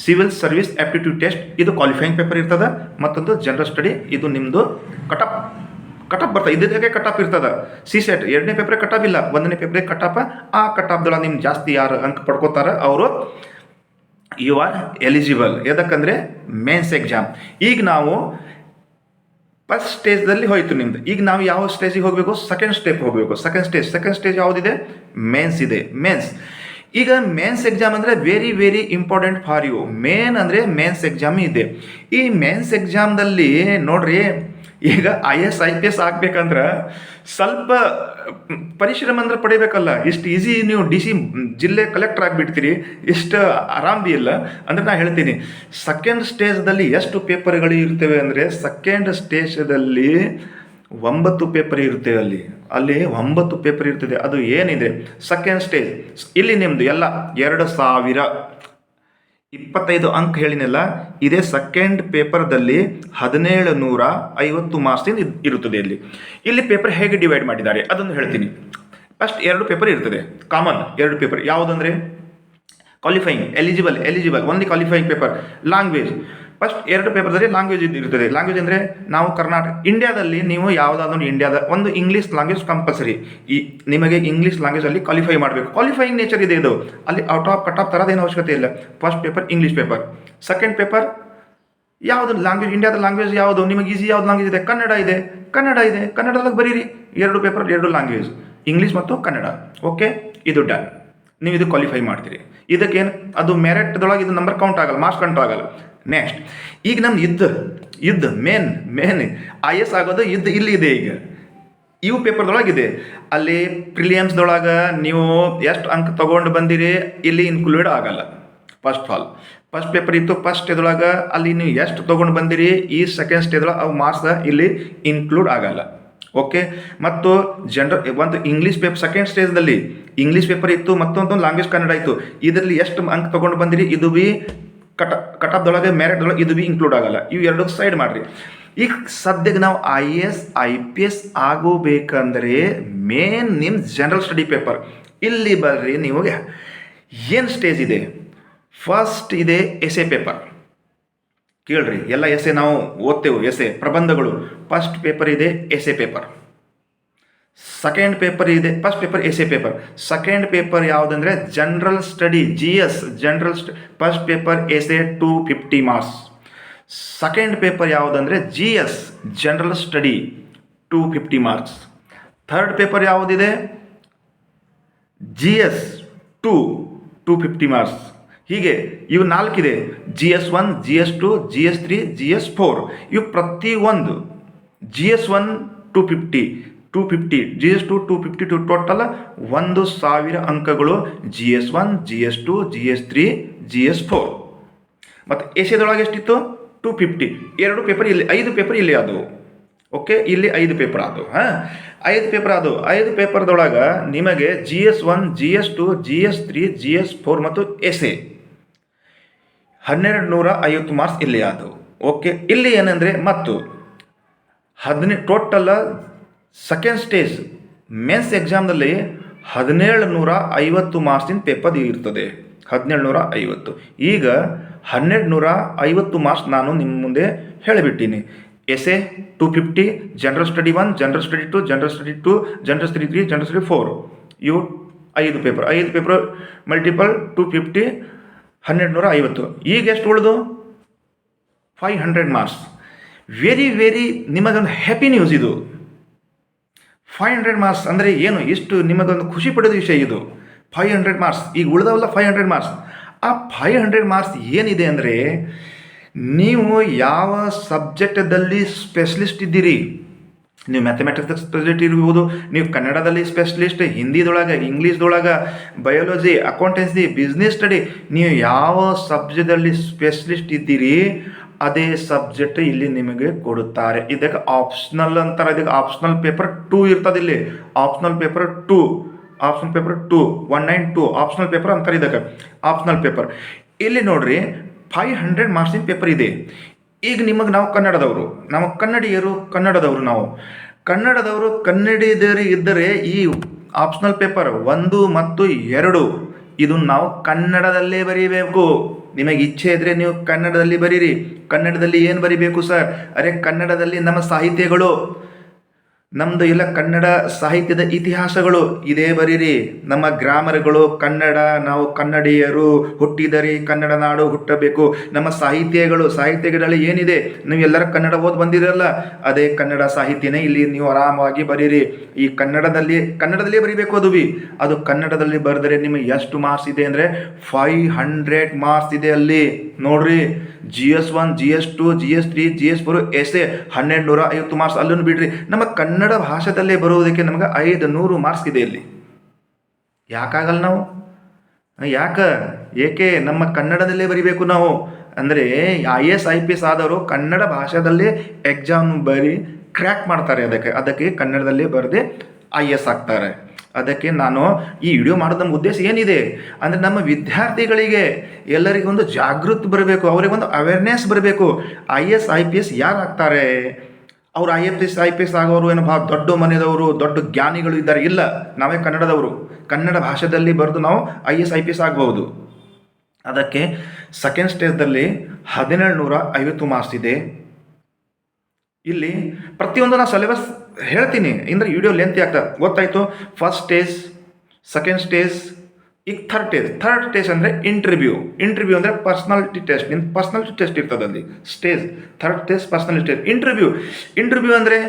civil service aptitude test, ಇದು ಕ್ವಾಲಿಫೈಯಿಂಗ್ ಪೇಪರ್ ಇರ್ತದೆ. ಮತ್ತೊಂದು ಜನರಲ್ ಸ್ಟಡಿ, ಇದು ನಿಮ್ಮದು ಕಟಪ್ ಬರ್ತದೆ. ಇದಕ್ಕೆ ಕಟಪ್ ಇರ್ತದೆ. CSAT 2ನೇ ಪೇಪರ್ ಕಟಪ್ ಇಲ್ಲ, 1ನೇ ಪೇಪರ್ ಕಟಪ್. ಆ ಕಟಪ್ದೊಳಗೆ ನಿಮ್ಗೆ ಜಾಸ್ತಿ ಯಾರು ಅಂಕ ಪಡ್ಕೋತಾರೆ ಅವರು ಯು ಆರ್ ಎಲಿಜಿಬಲ್. ಯಾಕಂದರೆ ಮೇನ್ಸ್ ಎಕ್ಸಾಮ್. ಈಗ ನಾವು ಫಸ್ಟ್ ಸ್ಟೇಜ್ದಲ್ಲಿ ಹೋಯ್ತು ನಿಮ್ದು. ಈಗ ನಾವು ಯಾವ ಸ್ಟೇಜಿಗೆ ಹೋಗಬೇಕು? ಸೆಕೆಂಡ್ ಸ್ಟೆಪ್ ಹೋಗಬೇಕು. ಸೆಕೆಂಡ್ ಸ್ಟೇಜ್ ಯಾವುದಿದೆ? ಮೇನ್ಸ್ ಇದೆ. ಈಗ ಮೇನ್ಸ್ ಎಕ್ಸಾಮ್ ಅಂದರೆ very important for you. Mains exam ಇದೆ. ಈ ಮೇನ್ಸ್ ಎಕ್ಸಾಮ್ದಲ್ಲಿ ನೋಡ್ರಿ, ಈಗ IAS IPS ಆಗ್ಬೇಕಂದ್ರೆ ಸ್ವಲ್ಪ ಪರಿಶ್ರಮ ಅಂದ್ರೆ ಪಡಿಬೇಕಲ್ಲ. ಇಷ್ಟು ಈಸಿ ನೀವು DC ಜಿಲ್ಲೆ ಕಲೆಕ್ಟರ್ ಆಗಿಬಿಡ್ತೀರಿ, ಇಷ್ಟು ಆರಾಮ್ ಇಲ್ಲ ಅಂದರೆ ನಾನು ಹೇಳ್ತೀನಿ. ಸೆಕೆಂಡ್ ಸ್ಟೇಜ್ದಲ್ಲಿ ಎಷ್ಟು ಪೇಪರ್ಗಳು ಇರ್ತವೆ ಅಂದರೆ, ಸೆಕೆಂಡ್ ಸ್ಟೇಜಲ್ಲಿ 9 ಪೇಪರ್ ಇರ್ತೇವೆ. ಅಲ್ಲಿ 9 ಪೇಪರ್ ಇರ್ತದೆ. ಅದು ಏನಿದೆ ಸೆಕೆಂಡ್ ಸ್ಟೇಜ್. ಇಲ್ಲಿ ನಿಮ್ಮದು ಎಲ್ಲ 2025 ಅಂಕ ಹೇಳಿನಲ್ಲ, ಇದೇ ಸೆಕೆಂಡ್ ಪೇಪರ್ದಲ್ಲಿ 1750 ಮಾರ್ಕ್ಸಿಂದ ಇರುತ್ತದೆ. ಇಲ್ಲಿ ಪೇಪರ್ ಹೇಗೆ ಡಿವೈಡ್ ಮಾಡಿದ್ದಾರೆ ಅದನ್ನು ಹೇಳ್ತೀನಿ. ಫಸ್ಟ್ 2 ಪೇಪರ್ ಇರ್ತದೆ, ಕಾಮನ್ 2 ಪೇಪರ್. ಯಾವುದಂದರೆ qualifying, eligible only qualifying paper. Language first 2 ಪೇಪರ್ದಲ್ಲಿ ಲ್ಯಾಂಗ್ವೇಜ್ ಇರ್ತದೆ. ಲ್ಯಾಂಗ್ವೇಜ್ ಅಂದರೆ ನಾವು ಇಂಡಿಯಾದಲ್ಲಿ ನೀವು ಯಾವುದಾದ್ರೂ ಒಂದು ಇಂಗ್ಲೀಷ್ ಲ್ಯಾಂಗ್ವೇಜ್ ಕಂಪಲ್ಸರಿ. ನಿಮಗೆ ಇಂಗ್ಲೀಷ್ ಲ್ಯಾಂಗ್ವೇಜಲ್ಲಿ ಕ್ವಾಲಿಫೈ ಮಾಡಬೇಕು. ಕ್ವಾಲಿಫೈಯಿಂಗ್ ನೇಚರ್ ಇದೆ ಇದು. ಅಲ್ಲಿ ಔಟ್ ಆಫ್ ಕಟ್ ಆಫ್ ತರೋದೇನು ಅವಶ್ಯಕತೆ ಇಲ್ಲ. First paper English paper. Second paper ಯಾವುದು ಲ್ಯಾಂಗ್ವೇಜ್? ಇಂಡಿಯಾದ ಲ್ಯಾಂಗ್ವೇಜ್ ಯಾವುದು ನಿಮಗೆ ಈಸಿ? ಯಾವ್ದು ಲ್ಯಾಂಗ್ವೇಜ್ ಇದೆ? ಕನ್ನಡ ಇದೆ. ಕನ್ನಡದಾಗ ಬರೀರಿ. 2 ಪೇಪರ್ 2 ಲ್ಯಾಂಗ್ವೇಜ್, ಇಂಗ್ಲೀಷ್ ಮತ್ತು ಕನ್ನಡ. ಓಕೆ, ಇದು ಡನ್. ನೀವು ಇದು ಕ್ವಾಲಿಫೈ ಮಾಡ್ತೀರಿ. ಇದಕ್ಕೇನು ಅದು ಮೆರಿಟ್ದೊಳಗೆ ಇದು ನಂಬರ್ ಕೌಂಟ್ ಆಗಲ್ಲ, ಮಾರ್ಕ್ಸ್ ಕೌಂಟ್ ಆಗಲ್ಲ. ನೆಕ್ಸ್ಟ್, ಈಗ ನಮ್ಮ ಯುದ್ಧ ಮೇನ್ IAS ಆಗೋದು ಇಲ್ಲಿ ಇದೆ. ಈಗ ಇವು ಪೇಪರ್ದೊಳಗಿದೆ. ಅಲ್ಲಿ ಪ್ರಿಲಿಯಮ್ಸ್ದೊಳಗೆ ನೀವು ಎಷ್ಟು ಅಂಕ ತೊಗೊಂಡು ಬಂದಿರಿ ಇಲ್ಲಿ ಇನ್ಕ್ಲೂಡ್ ಆಗಲ್ಲ. ಫಸ್ಟ್ ಪೇಪರ್ ಇತ್ತು, ಫಸ್ಟ್ ಸ್ಟೇಜ್ದೊಳಗೆ ಅಲ್ಲಿ ನೀವು ಎಷ್ಟು ತೊಗೊಂಡು ಬಂದಿರಿ, ಈ ಸೆಕೆಂಡ್ ಸ್ಟೇಜ್ದೊಳಗೆ ಅವು ಮಾರ್ಕ್ಸ್ ಇಲ್ಲಿ ಇನ್ಕ್ಲೂಡ್ ಆಗಲ್ಲ. ಓಕೆ, ಮತ್ತು ಒಂದು ಇಂಗ್ಲೀಷ್ ಪೇಪರ್ ಸೆಕೆಂಡ್ ಸ್ಟೇಜ್ದಲ್ಲಿ ಇಂಗ್ಲೀಷ್ ಪೇಪರ್ ಇತ್ತು, ಮತ್ತೊಂದು ಲ್ಯಾಂಗ್ವೇಜ್ ಕನ್ನಡ ಇತ್ತು. ಇದರಲ್ಲಿ ಎಷ್ಟು ಅಂಕ ತೊಗೊಂಡು ಬಂದಿರಿ ಇದು ಬಿ ಕಟಾಪ್ದೊಳಗೆ ಮೆರಿಟ್ದೊಳಗೆ ಇದು ಬಿ ಇನ್ಕ್ಲೂಡ್ ಆಗಲ್ಲ. ಇವು 2 ಸೈಡ್ ಮಾಡಿರಿ. ಈಗ ಸದ್ಯಕ್ಕೆ ನಾವು IAS IPS ಆಗೋಬೇಕಂದ್ರೆ ಮೇನ್ ನಿಮ್ಮ ಜನರಲ್ ಸ್ಟಡಿ ಪೇಪರ್ ಇಲ್ಲಿ ಬರ್ರಿ. ನೀವು ಏನು ಸ್ಟೇಜ್ ಇದೆ? ಫಸ್ಟ್ ಇದೆ ಎಸೆ ಪೇಪರ್. ಕೇಳ್ರಿ, ಎಲ್ಲ ಎಸೆ ನಾವು ಓದ್ತೇವೆ, ಎಸೆ ಪ್ರಬಂಧಗಳು. ಫಸ್ಟ್ ಪೇಪರ್ ಇದೆ ಎಸೆ ಪೇಪರ್. ಸೆಕೆಂಡ್ ಪೇಪರ್ ಇದೆ, first paper essay paper. Second paper ಯಾವುದಂದ್ರೆ general study, GS general first paper essay 250 marks. Second paper ಯಾವುದಂದ್ರೆ GS general study 250 marks. Third paper ಯಾವುದಿದೆ? GS 250 marks. ಹೀಗೆ ಇವು 4 ಇದೆ. GS1, GS2, GS3, GS4. ಇವು ಪ್ರತಿಯೊಂದು GS1 250, GS2 250 total 1000 ಅಂಕಗಳು. GS1, GS2, GS3, GS4. ಮತ್ತು ಎಸೆದೊಳಗೆ ಎಷ್ಟಿತ್ತು? 250. 2 ಪೇಪರ್ ಇಲ್ಲಿ, 5 ಪೇಪರ್ ಇಲ್ಲಿ ಆದವು. ಓಕೆ, ಇಲ್ಲಿ 5 ಪೇಪರ್ ಆದವು. 5 ಪೇಪರ್ ಆದವು. 5 ಪೇಪರ್ದೊಳಗೆ ನಿಮಗೆ GS1, GS2, GS3, GS4 ಮತ್ತು ಎಸೆ 1250 ಮಾರ್ಕ್ಸ್ ಇಲ್ಲಿ ಆದವು. ಓಕೆ, ಇಲ್ಲಿ ಏನಂದರೆ ಮತ್ತು ಟೋಟಲ್ ಸೆಕೆಂಡ್ ಸ್ಟೇಜ್ ಮೇನ್ಸ್ ಎಕ್ಸಾಮ್ನಲ್ಲಿ 1750 ಮಾರ್ಕ್ಸಿನ ಪೇಪರ್ ಇರ್ತದೆ. 1750. ಈಗ 1250 ಮಾರ್ಕ್ಸ್ ನಾನು ನಿಮ್ಮ ಮುಂದೆ ಹೇಳಿಬಿಟ್ಟಿನಿ. Essay 250, general study 1, general study 2, general study 2, general study 3, general study 4. ಇವು 5 ಪೇಪರ್. 5 paper multiple 250, 1250. ಈಗ ಎಷ್ಟು ಉಳಿದು? 500 ಮಾರ್ಕ್ಸ್. ವೆರಿ ನಿಮಗೊಂದು ಹ್ಯಾಪಿ ನ್ಯೂಸ್ ಇದು. 500 ಮಾರ್ಕ್ಸ್ ಅಂದರೆ ಏನು? ಇಷ್ಟು ನಿಮಗೊಂದು ಖುಷಿ ಪಡೆದ ವಿಷಯ ಇದು. 500 ಮಾರ್ಕ್ಸ್. ಈಗ ಉಳಿದವಲ್ಲ 500 ಮಾರ್ಕ್ಸ್. ಆ 500 ಮಾರ್ಕ್ಸ್ ಏನಿದೆ ಅಂದರೆ, ನೀವು ಯಾವ ಸಬ್ಜೆಕ್ಟದಲ್ಲಿ ಸ್ಪೆಷಲಿಸ್ಟ್ ಇದ್ದೀರಿ, ನೀವು ಮ್ಯಾಥಮೆಟಿಕ್ಸ್ ಸ್ಪೆಷಲಿಸ್ಟ್ ಇರ್ಬೋದು, ನೀವು ಕನ್ನಡದಲ್ಲಿ ಸ್ಪೆಷಲಿಸ್ಟ್, ಹಿಂದಿದೊಳಗೆ, ಇಂಗ್ಲೀಷ್ದೊಳಗೆ, ಬಯೋಲಜಿ, ಅಕೌಂಟೆನ್ಸಿ, ಬಿಸ್ನೆಸ್ ಸ್ಟಡಿ, ನೀವು ಯಾವ ಸಬ್ಜೆಕ್ಟಲ್ಲಿ ಸ್ಪೆಷಲಿಸ್ಟ್ ಇದ್ದೀರಿ ಅದೇ ಸಬ್ಜೆಕ್ಟ್ ಇಲ್ಲಿ ನಿಮಗೆ ಕೊಡುತ್ತಾರೆ. ಇದಕ್ಕೆ ಆಪ್ಷನಲ್ ಅಂತಾರೆ. ಇದಕ್ಕೆ ಆಪ್ಷನಲ್ ಪೇಪರ್ 2 ಇರ್ತದೆ. ಇಲ್ಲಿ ಆಪ್ಷನಲ್ ಪೇಪರ್ 2, 192 ಆಪ್ಷನಲ್ ಪೇಪರ್ ಅಂತಾರೆ. ಇದಕ್ಕೆ ಆಪ್ಷನಲ್ ಪೇಪರ್. ಇಲ್ಲಿ ನೋಡ್ರಿ, 500 ಮಾರ್ಕ್ಸಿನ ಪೇಪರ್ ಇದೆ. ಈಗ ನಿಮಗೆ ನಾವು ಕನ್ನಡದವರು, ನಾವು ಕನ್ನಡಿಗರು ಇದ್ದರೆ ಈ ಆಪ್ಷನಲ್ ಪೇಪರ್ 1 ಮತ್ತು 2 ಇದನ್ನು ನಾವು ಕನ್ನಡದಲ್ಲೇ ಬರೀಬೇಕು. ನಿಮಗೆ ಇಚ್ಛೆ ಇದ್ದರೆ ನೀವು ಕನ್ನಡದಲ್ಲಿ ಬರೀರಿ. ಕನ್ನಡದಲ್ಲಿ ಏನು ಬರೀಬೇಕು ಸರ್? ಕನ್ನಡದಲ್ಲಿ ನಮ್ಮ ಸಾಹಿತ್ಯಗಳು, ನಮ್ಮದು ಎಲ್ಲ ಕನ್ನಡ ಸಾಹಿತ್ಯದ ಇತಿಹಾಸಗಳು ಇದೇ ಬರೀರಿ. ನಮ್ಮ ಗ್ರಾಮರ್ಗಳು ಕನ್ನಡ, ನಾವು ಕನ್ನಡಿಗರು, ಹುಟ್ಟಿದರೆ ಕನ್ನಡ ನಾಡು ಹುಟ್ಟಬೇಕು. ನಮ್ಮ ಸಾಹಿತ್ಯಗಳಲ್ಲಿ ಏನಿದೆ, ನೀವು ಎಲ್ಲರ ಕನ್ನಡ ಓದಿ ಬಂದಿರಲ್ಲ, ಅದೇ ಕನ್ನಡ ಸಾಹಿತ್ಯನೇ ಇಲ್ಲಿ ನೀವು ಆರಾಮಾಗಿ ಬರೀರಿ. ಈ ಕನ್ನಡದಲ್ಲೇ ಬರೀಬೇಕು. ಅದು ಕನ್ನಡದಲ್ಲಿ ಬರೆದರೆ ನಿಮಗೆ ಎಷ್ಟು ಮಾರ್ಕ್ಸ್ ಇದೆ ಅಂದರೆ 500 ಮಾರ್ಕ್ಸ್ ಇದೆ ಅಲ್ಲಿ. ನೋಡ್ರಿ, GS1, GS2, GS3, GS4 ಎಸೆ 1250 marks. ಅಲ್ಲೂ ಬಿಡ್ರಿ, ನಮ್ಮ ಕನ್ನಡ ಭಾಷೆದಲ್ಲೇ ಬರುವುದಕ್ಕೆ ನಮಗೆ 500 ಮಾರ್ಕ್ಸ್ ಇದೆ ಇಲ್ಲಿ. ಯಾಕಾಗಲ್ಲ ನಾವು? ಏಕೆ ನಮ್ಮ ಕನ್ನಡದಲ್ಲೇ ಬರಿಬೇಕು ನಾವು ಅಂದರೆ IAS IPS ಆದವರು ಕನ್ನಡ ಭಾಷೆದಲ್ಲೇ ಎಕ್ಸಾಮ್ ಕ್ರ್ಯಾಕ್ ಮಾಡ್ತಾರೆ. ಅದಕ್ಕೆ ಕನ್ನಡದಲ್ಲೇ ಬರೆದೇ IAS ಆಗ್ತಾರೆ. ಅದಕ್ಕೆ ನಾನು ಈ ವಿಡಿಯೋ ಮಾಡೋದು ನಮ್ಮ ಉದ್ದೇಶ ಏನಿದೆ ಅಂದರೆ, ನಮ್ಮ ವಿದ್ಯಾರ್ಥಿಗಳಿಗೆ ಎಲ್ಲರಿಗೊಂದು ಜಾಗೃತಿ ಬರಬೇಕು, ಅವರಿಗೊಂದು ಅವೇರ್ನೆಸ್ ಬರಬೇಕು. IAS IPS ಯಾರು ಆಗ್ತಾರೆ? ಅವರು IAS IPS ಆಗೋರು ಏನೋ ಭಾಳ ದೊಡ್ಡ ಮನೆಯದವರು, ದೊಡ್ಡ ಜ್ಞಾನಿಗಳು ಇದ್ದಾರೆ? ಇಲ್ಲ, ನಾವೇ ಕನ್ನಡದವರು. ಕನ್ನಡ ಭಾಷೆಯಲ್ಲಿ ಬರೆದು ನಾವು IAS IPS ಆಗ್ಬೋದು. ಅದಕ್ಕೆ ಸೆಕೆಂಡ್ ಸ್ಟೇಜ್ದಲ್ಲಿ 1750 ಮಾರ್ಕ್ಸ್ ಇದೆ. ಇಲ್ಲಿ ಪ್ರತಿಯೊಂದು ನಾನು ಸಿಲೆಬಸ್ ಹೇಳ್ತೀನಿ ಅಂದರೆ ವಿಡಿಯೋ ಲೆಂತಿ ಆಗ್ತದೆ, ಗೊತ್ತಾಯಿತು? ಫಸ್ಟ್ ಸ್ಟೇಜ್, ಸೆಕೆಂಡ್ ಸ್ಟೇಜ್, ಈಗ ಥರ್ಡ್ ಸ್ಟೇಜ್ ಅಂದರೆ ಇಂಟರ್ವ್ಯೂ ಅಂದರೆ ಪರ್ಸ್ನಾಲಿಟಿ ಟೆಸ್ಟ್. ನಿಮ್ಮ ಪರ್ಸ್ನಾಲಿಟಿ ಟೆಸ್ಟ್ ಇರ್ತದೆ ಅಲ್ಲಿ. Third stage personality test. Interview ಅಂದರೆ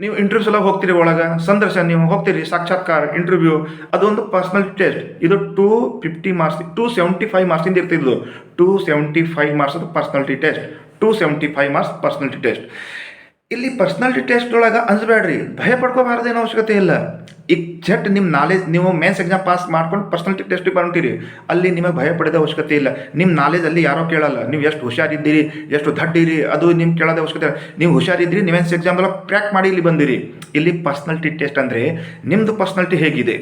ನೀವು ಇಂಟರ್ವ್ಯೂಸ್ ಎಲ್ಲ ಹೋಗ್ತೀರಿ, ಒಳಗೆ ಸಂದರ್ಶನ ನೀವು ಹೋಗ್ತೀರಿ, ಸಾಕ್ಷಾತ್ಕಾರ, ಇಂಟರ್ವ್ಯೂ, ಅದೊಂದು ಪರ್ಸ್ನಾಲಿಟಿ ಟೆಸ್ಟ್. ಇದು 250 ಮಾರ್ಕ್ಸ್, 275 ಮಾರ್ಕ್ಸಿಂದ ಇರ್ತಿದ್ದು. 275 ಮಾರ್ಕ್ಸ್ ಅದು personality test. 275 marks personality test. ಇಲ್ಲಿ ಪರ್ಸ್ನಾಲಿಟಿ ಟೆಸ್ಟ್ ಒಳಗೆ ಅನ್ಸ್ಬೇಡ್ರಿ, ಭಯ ಪಡ್ಕೋಬಾರ್ದೇನೋ ಅವಶ್ಯಕತೆ ಇಲ್ಲ. ಈಗ ನಿಮ್ಮ ನಾಲೆಜ್, ನೀವು ಮೇನ್ಸ್ ಎಕ್ಸಾಮ್ ಪಾಸ್ ಮಾಡ್ಕೊಂಡು ಪರ್ಸ್ನಾಲಿಟಿ ಟೆಸ್ಟಿಗೆ ಬರ್ತೀರಿ, ಅಲ್ಲಿ ನಿಮಗೆ ಭಯ ಪಡೆದ ಅವಶ್ಯಕತೆ ಇಲ್ಲ. ನಿಮ್ಮ ನಾಲೆಜಲ್ಲಿ ಯಾರೋ ಕೇಳಲ್ಲ, ನೀವು ಎಷ್ಟು ಹುಷಾರಿದ್ದೀರಿ, ಎಷ್ಟು ದಡ್ಡಿರಿ, ಅದು ನಿಮ್ಗೆ ಕೇಳೋದ ಅವಶ್ಯಕತೆ ಇಲ್ಲ. ನೀವು ಹುಷಾರಿದ್ದೀರಿ, ನೀವು ಮೇನ್ಸ್ ಎಕ್ಸಾಮೆಲ್ಲ ಕ್ರ್ಯಾಕ್ ಮಾಡಿ ಇಲ್ಲಿ ಬಂದಿರಿ. ಇಲ್ಲಿ ಪರ್ಸ್ನಾಲಿಟಿ ಟೆಸ್ಟ್ ಅಂದರೆ ನಿಮ್ಮದು ಪರ್ಸ್ನಾಲಿಟಿ ಹೇಗಿದೆ.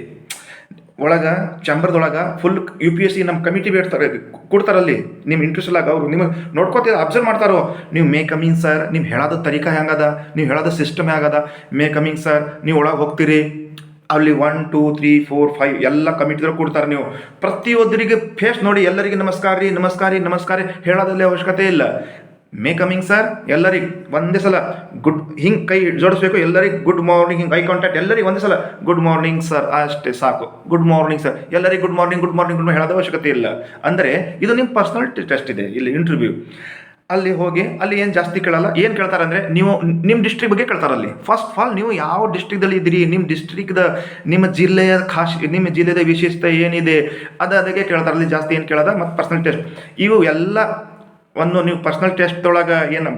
ಒಳಗೆ ಚಂಬರ್ದೊಳಗೆ ಫುಲ್ UPSC ನಮ್ಮ ಕಮಿಟಿ ಕೊಡ್ತಾರಲ್ಲಿ ನಿಮ್ಮ ಇಂಟ್ರೆಸ್ಟ್ಲಾಗ. ಅವರು ನಿಮಗೆ ನೋಡ್ಕೋತೀರ, ಅಬ್ಸರ್ವ್ ಮಾಡ್ತಾರೋ. ನೀವು ಮೇ ಕಮಿಂಗ್ ಸರ್, ನೀವು ಹೇಳೋದು ತರೀಕಾ ಹೆಂಗದ, ನೀವು ಹೇಳೋದು ಸಿಸ್ಟಮ್ ಹೆಂಗದ, ಮೇ ಕಮಿಂಗ್ ಸರ್, ನೀವು ಒಳಗೆ ಹೋಗ್ತೀರಿ, ಅಲ್ಲಿ 1 2 3 4 5 ಎಲ್ಲ ಕಮಿಟಿದ್ರು ಕೊಡ್ತಾರೆ. ನೀವು ಪ್ರತಿಯೊಬ್ಬರಿಗೆ ಫೇಸ್ ನೋಡಿ ಎಲ್ಲರಿಗೆ ನಮಸ್ಕಾರ ರೀ ನಮಸ್ಕಾರ ರೀ ನಮಸ್ಕಾರ ಹೇಳೋದಲ್ಲಿ ಅವಶ್ಯಕತೆ ಇಲ್ಲ. ಮೇ ಕಮಿಂಗ್ ಸರ್ ಎಲ್ಲರಿಗೆ ಒಂದೇ ಸಲ ಗುಡ್ ಹಿಂಗೆ ಕೈ ಜೋಡಿಸ್ಬೇಕು, ಎಲ್ಲರಿಗೆ ಗುಡ್ ಮಾರ್ನಿಂಗ್, ಹಿಂಗೆ ಐ ಕಾಂಟ್ಯಾಕ್ಟ್, ಎಲ್ಲರಿಗೆ ಒಂದೇ ಸಲ ಗುಡ್ ಮಾರ್ನಿಂಗ್ ಸರ್ ಅಷ್ಟೇ ಸಾಕು. ಗುಡ್ ಮಾರ್ನಿಂಗ್ ಸರ್ ಎಲ್ಲರಿಗೆ good morning good morning good ಹೇಳೋದ ಅವಶ್ಯಕತೆ ಇಲ್ಲ. ಅಂದರೆ ಇದು ನಿಮ್ಮ ಪರ್ಸನಲ್ ಟೆಸ್ಟ್ ಇದೆ. ಇಲ್ಲಿ ಇಂಟರ್ವ್ಯೂ ಅಲ್ಲಿ ಹೋಗಿ ಅಲ್ಲಿ ಏನು ಜಾಸ್ತಿ ಕೇಳಲ್ಲ. ಏನು ಕೇಳ್ತಾರೆ ಅಂದರೆ ನೀವು ನಿಮ್ಮ ಡಿಸ್ಟ್ರಿಕ್ಟ್ ಬಗ್ಗೆ ಕೇಳ್ತಾರೆ. ಅಲ್ಲಿ ಫಸ್ಟ್ ಆಫ್ ಆಲ್ ನೀವು ಯಾವ ಡಿಸ್ಟ್ರಿಕ್ದಲ್ಲಿ ಇದ್ದೀರಿ, ನಿಮ್ಮ ಡಿಸ್ಟ್ರಿಕ್ದ ನಿಮ್ಮ ಜಿಲ್ಲೆಯ ನಿಮ್ಮ ಜಿಲ್ಲೆಯ ವಿಶೇಷತೆ ಏನಿದೆ ಅದಕ್ಕೆ ಕೇಳ್ತಾರೆ. ಅಲ್ಲಿ ಜಾಸ್ತಿ ಏನು ಕೇಳೋದ. ಮತ್ತು ಪರ್ಸನಲ್ ಟೆಸ್ಟ್ ಇವು ಎಲ್ಲ ಒಂದು ನೀವು ಪರ್ಸನಲ್ ಟೆಸ್ಟ್ ಒಳಗೆ ಏನು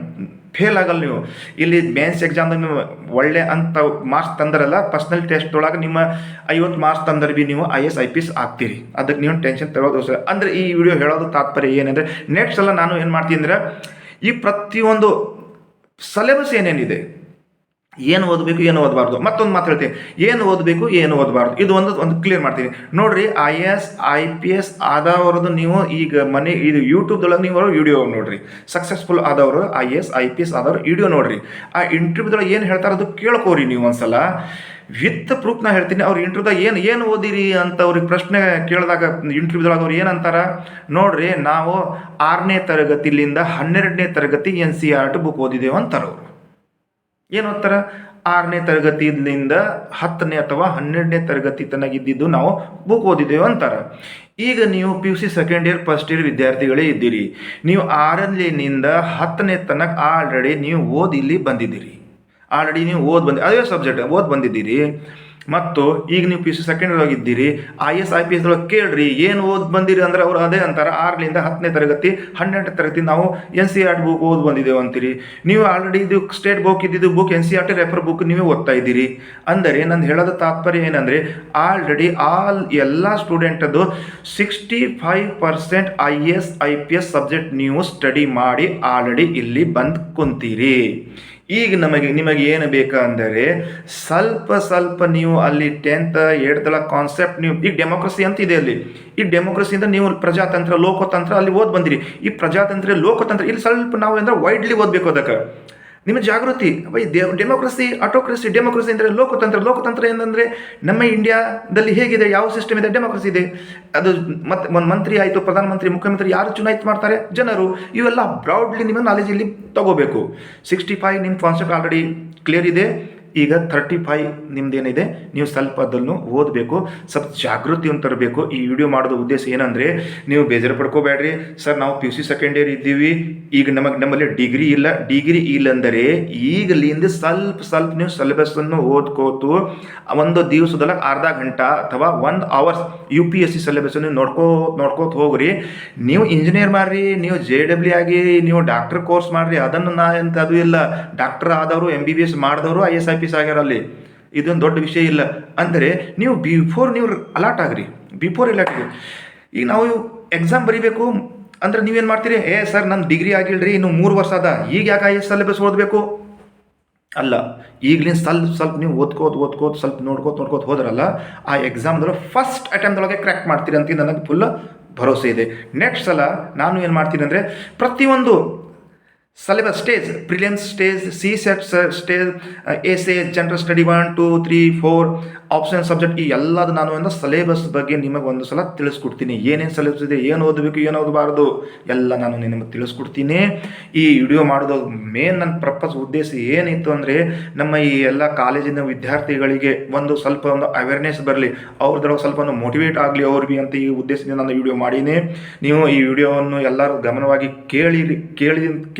ಫೇಲ್ ಆಗಲ್ಲ. ನೀವು ಇಲ್ಲಿ ಮೇನ್ಸ್ ಎಕ್ಸಾಮ್ದಾಗ ನೀವು ಒಳ್ಳೆ ಅಂತ ಮಾರ್ಕ್ಸ್ ತಂದರಲ್ಲ, ಪರ್ಸನಲ್ ಟೆಸ್ಟ್ ಒಳಗೆ ನಿಮ್ಮ 50 ಮಾರ್ಕ್ಸ್ ತಂದರೆ ಭೀ ನೀವು IAS IPS ಆಗ್ತೀರಿ. ಅದಕ್ಕೆ ನೀವು ಟೆನ್ಷನ್ ತಗೋದು. ಅಂದರೆ ಈ ವಿಡಿಯೋ ಹೇಳೋದು ತಾತ್ಪರ್ಯ ಏನಂದರೆ ನೆಕ್ಸ್ಟ್ ಎಲ್ಲ ನಾನು ಏನು ಮಾಡ್ತೀನಿ ಅಂದರೆ ಈ ಪ್ರತಿಯೊಂದು ಸಿಲೆಬಸ್ ಏನೇನಿದೆ, ಏನು ಓದಬೇಕು ಏನು ಓದಬಾರ್ದು, ಮತ್ತೊಂದು ಮಾತು ಹೇಳ್ತೀನಿ, ಏನು ಓದಬೇಕು ಏನು ಓದಬಾರ್ದು, ಇದು ಒಂದು ಕ್ಲಿಯರ್ ಮಾಡ್ತೀನಿ ನೋಡ್ರಿ. IAS IPS ಆದವ್ರದ್ದು ನೀವು ಈಗ ಇದು ಯೂಟ್ಯೂಬ್ದೊಳಗೆ ನೀವು ವಿಡಿಯೋ ನೋಡ್ರಿ. ಸಕ್ಸಸ್ಫುಲ್ ಆದವರು IAS IPS ಆದವ್ರು ವಿಡಿಯೋ ನೋಡ್ರಿ. ಆ ಇಂಟರ್ವ್ಯೂದೊಳಗೆ ಏನು ಹೇಳ್ತಾರೆ ಅದು ಕೇಳ್ಕೋರಿ ನೀವು ಒಂದ್ಸಲ. ವಿತ್ ಪ್ರೂಫ್ ನಾ ಹೇಳ್ತೀನಿ. ಅವ್ರು ಇಂಟರ್ವ್ಯೂದಾಗ ಏನು ಓದಿರಿ ಅಂತ ಅವ್ರಿಗೆ ಪ್ರಶ್ನೆ ಕೇಳಿದಾಗ ಇಂಟರ್ವ್ಯೂದೊಳಗೆ ಅವ್ರು ಏನಂತಾರ ನೋಡ್ರಿ, ನಾವು 6ನೇ ತರಗತಿಲಿಂದ 12ನೇ ತರಗತಿ NCERT ಬುಕ್ ಓದಿದ್ದೇವೆ ಅಂತಾರೆ. ಅವರು ಏನು ಓದ್ತಾರ, 6ನೇ ತರಗತಿಯಿಂದ 10ನೇ ಅಥವಾ 12ನೇ ತರಗತಿ ತನಕ ಇದ್ದಿದ್ದು ನಾವು ಬುಕ್ ಓದಿದ್ದೇವೆ ಅಂತಾರೆ. ಈಗ ನೀವು PUC second year first year ವಿದ್ಯಾರ್ಥಿಗಳೇ ಇದ್ದೀರಿ. ನೀವು 6ನೇನಿಂದ 10ನೇ ತನಕ ಆಲ್ರೆಡಿ ನೀವು ಇಲ್ಲಿ ಬಂದಿದ್ದೀರಿ. ಆಲ್ರೆಡಿ ನೀವು ಅದೇ ಸಬ್ಜೆಕ್ಟ್ ಬಂದಿದ್ದೀರಿ. ಮತ್ತು ಈಗ ನೀವು PUC ಸೆಕೆಂಡ್ ಇಯರ್ ಇದ್ದೀರಿ. IAS IPS ಒಳಗೆ ಕೇಳ್ರಿ ಏನು ಬಂದಿರಿ ಅಂದ್ರೆ ಅವ್ರು ಅದೇ ಅಂತಾರೆ, 6ರಿಂದ 10ನೇ ತರಗತಿ 12ನೇ ತರಗತಿ ನಾವು NCERT ಬುಕ್ ಬಂದಿದ್ದೇವೆ ಅಂತೀರಿ. ನೀವು ಆಲ್ರೆಡಿ ಇದು ಸ್ಟೇಟ್ ಬುಕ್ ಇದ್ದಿದ್ದು ಬುಕ್ NCERT ರೆಫರ್ ಬುಕ್ ನೀವೇ ಓದ್ತಾ ಇದ್ದೀರಿ. ಅಂದರೆ ನಂದು ಹೇಳೋದ ತಾತ್ಪರ್ಯ ಏನಂದರೆ ಆಲ್ರೆಡಿ ಎಲ್ಲ ಸ್ಟೂಡೆಂಟದ್ದು 65% IAS IPS ಸಬ್ಜೆಕ್ಟ್ ನೀವು ಸ್ಟಡಿ ಮಾಡಿ ಆಲ್ರೆಡಿ ಇಲ್ಲಿ ಬಂದು ಕುಂತೀರಿ. ಈಗ ನಿಮಗೆ ಏನು ಬೇಕಂದರೆ ಸ್ವಲ್ಪ ನೀವು ಅಲ್ಲಿ 10th 8th ಕಾನ್ಸೆಪ್ಟ್ ನೀವು ಈಗ ಡೆಮೋಕ್ರಸಿ ಅಂತ ಇದೆ. ಅಲ್ಲಿ ಈ ಡೆಮೋಕ್ರಸಿಯಿಂದ ನೀವು ಪ್ರಜಾತಂತ್ರ ಲೋಕತಂತ್ರ ಅಲ್ಲಿ ಬಂದಿರಿ. ಈ ಪ್ರಜಾತಂತ್ರ ಲೋಕತಂತ್ರ ಇಲ್ಲಿ ಸ್ವಲ್ಪ ನಾವು ಅಂದರೆ ವೈಡ್ಲಿ ಓದಬೇಕು. ಅದಕ್ಕೆ ನಿಮ್ಮ ಜಾಗೃತಿ ಡೆಮೋಕ್ರಸಿ ಆಟೋಕ್ರಸಿ. ಡೆಮೋಕ್ರಸಿ ಅಂದರೆ ಲೋಕತಂತ್ರ ಏನಂದರೆ ನಮ್ಮ ಇಂಡಿಯಾದಲ್ಲಿ ಹೇಗಿದೆ, ಯಾವ ಸಿಸ್ಟಮ್ ಇದೆ, ಡೆಮೋಕ್ರಸಿ ಇದೆ. ಅದು ಮತ್ತೆ ಒಂದು ಮಂತ್ರಿ ಆಯಿತು, ಪ್ರಧಾನಮಂತ್ರಿ, ಮುಖ್ಯಮಂತ್ರಿ ಯಾರು ಚುನಾಯಿತ ಮಾಡ್ತಾರೆ, ಜನರು. ಇವೆಲ್ಲ ಬ್ರಾಡ್ಲಿ ನಿಮ್ಮ ನಾಲೆಜ್ ಇಲ್ಲಿ ತಗೋಬೇಕು. 65 ನಿಮ್ಮ ಕಾನ್ಸೆಪ್ಟ್ ಆಲ್ರೆಡಿ ಕ್ಲಿಯರ್ ಇದೆ. ಈಗ 35 ನಿಮ್ದೇನಿದೆ ನೀವು ಸ್ವಲ್ಪ ಅದನ್ನು ಓದಬೇಕು, ಸ್ವಲ್ಪ ಜಾಗೃತಿ ಅಂತ ತರಬೇಕು. ಈ ವಿಡಿಯೋ ಮಾಡೋದು ಉದ್ದೇಶ ಏನಂದರೆ ನೀವು ಬೇಜಾರು ಪಡ್ಕೋಬೇಡ್ರಿ. ಸರ್ ನಾವು PUC ಸೆಕೆಂಡ್ ಇಯರ್ ಇದ್ದೀವಿ, ಈಗ ನಮ್ಮಲ್ಲಿ ಡಿಗ್ರಿ ಇಲ್ಲ ಅಂದರೆ ಈಗಲಿಂದ ಸ್ವಲ್ಪ ನೀವು ಸಿಲೆಬಸ್ಸನ್ನು ಓದ್ಕೋತು ಒಂದು ದಿವಸದಲ್ಲಿ ಅರ್ಧ ಗಂಟೆ ಅಥವಾ 1 ಅವರ್ಸ್ UPSC ಸಿಲೆಬಸ್ಸನ್ನು ನೋಡ್ಕೋತ ಹೋಗ್ರಿ. ನೀವು ಇಂಜಿನಿಯರ್ ಮಾಡ್ರಿ, ನೀವು JEE ಆಗಿ ನೀವು ಡಾಕ್ಟರ್ ಕೋರ್ಸ್ ಮಾಡ್ರಿ, ಅದನ್ನು ಅಂತ ಅದು ಇಲ್ಲ. ಡಾಕ್ಟರ್ ಆದವರು MBBS ಮಾಡಿದವರು IAS IPS ಆಗ್ಯಾರ. ಅಲ್ಲಿ ಇದೊಂದು ದೊಡ್ಡ ವಿಷಯ ಇಲ್ಲ. ಅಂದರೆ ನೀವು ಬಿಫೋರ್ ನೀವು ಅಲರ್ಟ್ ಆಗ್ರಿ. ಈಗ ನಾವು ಎಕ್ಸಾಮ್ ಬರೀಬೇಕು ಅಂದ್ರೆ ನೀವೇನು ಮಾಡ್ತೀರಿ, ಸರ್ ನನ್ನ ಡಿಗ್ರಿ ಆಗಿಲ್ರಿ, ಇನ್ನು 3 ವರ್ಷ ಅದ, ಈಗ ಯಾಕೆ IAS ಸಿಲೆಬಸ್ ಓದಬೇಕು ಅಲ್ಲ. ಈಗಲಿಂದ ಸ್ವಲ್ಪ ನೀವು ಓದ್ಕೋತ ಸ್ವಲ್ಪ ನೋಡ್ಕೋತ ಹೋದ್ರಲ್ಲ, ಆ ಎಕ್ಸಾಮ್ದೊಳಗೆ ಫಸ್ಟ್ ಅಟೆಂಪ್ಟ್ದೊಳಗೆ ಕ್ರ್ಯಾಕ್ ಮಾಡ್ತೀರಿ ಅಂತ ನನಗೆ ಫುಲ್ ಭರವಸೆ ಇದೆ. ನೆಕ್ಸ್ಟ್ ಸಲ ನಾನು ಏನು ಮಾಡ್ತೀನಿ ಅಂದರೆ ಪ್ರತಿಯೊಂದು syllabus stage, prelims stage, CSET stage, S A, general study 1 2 3 4 option subject, ಈ ಎಲ್ಲದು ನಾನು ಒಂದು ಸಿಲೆಬಸ್ ಬಗ್ಗೆ ನಿಮಗೆ ಒಂದು ಸಲ ತಿಳಿಸ್ಕೊಡ್ತೀನಿ. ಏನೇನು ಸಿಲೆಬಸ್ ಇದೆ, ಏನು ಓದಬೇಕು ಏನು ಓದಬಾರ್ದು ಎಲ್ಲ ನಾನು ನಿಮಗೆ ತಿಳಿಸ್ಕೊಡ್ತೀನಿ. ಈ ವಿಡಿಯೋ ಮಾಡೋದು ಮೇನ್ ನನ್ನ ಪರ್ಪಸ್ ಉದ್ದೇಶ ಏನಿತ್ತು ಅಂದರೆ ನಮ್ಮ ಈ ಎಲ್ಲ ಕಾಲೇಜಿನ ವಿದ್ಯಾರ್ಥಿಗಳಿಗೆ ಒಂದು ಸ್ವಲ್ಪ ಒಂದು ಅವೇರ್ನೆಸ್ ಬರಲಿ, ಅವ್ರದ್ರೊಳಗೆ ಸ್ವಲ್ಪ ಒಂದು ಮೋಟಿವೇಟ್ ಆಗಲಿ ಅವ್ರಿಗೆ ಅಂತ ಈ ಉದ್ದೇಶದಿಂದ ನಾನು ವಿಡಿಯೋ ಮಾಡೀನಿ. ನೀವು ಈ ವಿಡಿಯೋವನ್ನು ಎಲ್ಲರೂ ಗಮನವಾಗಿ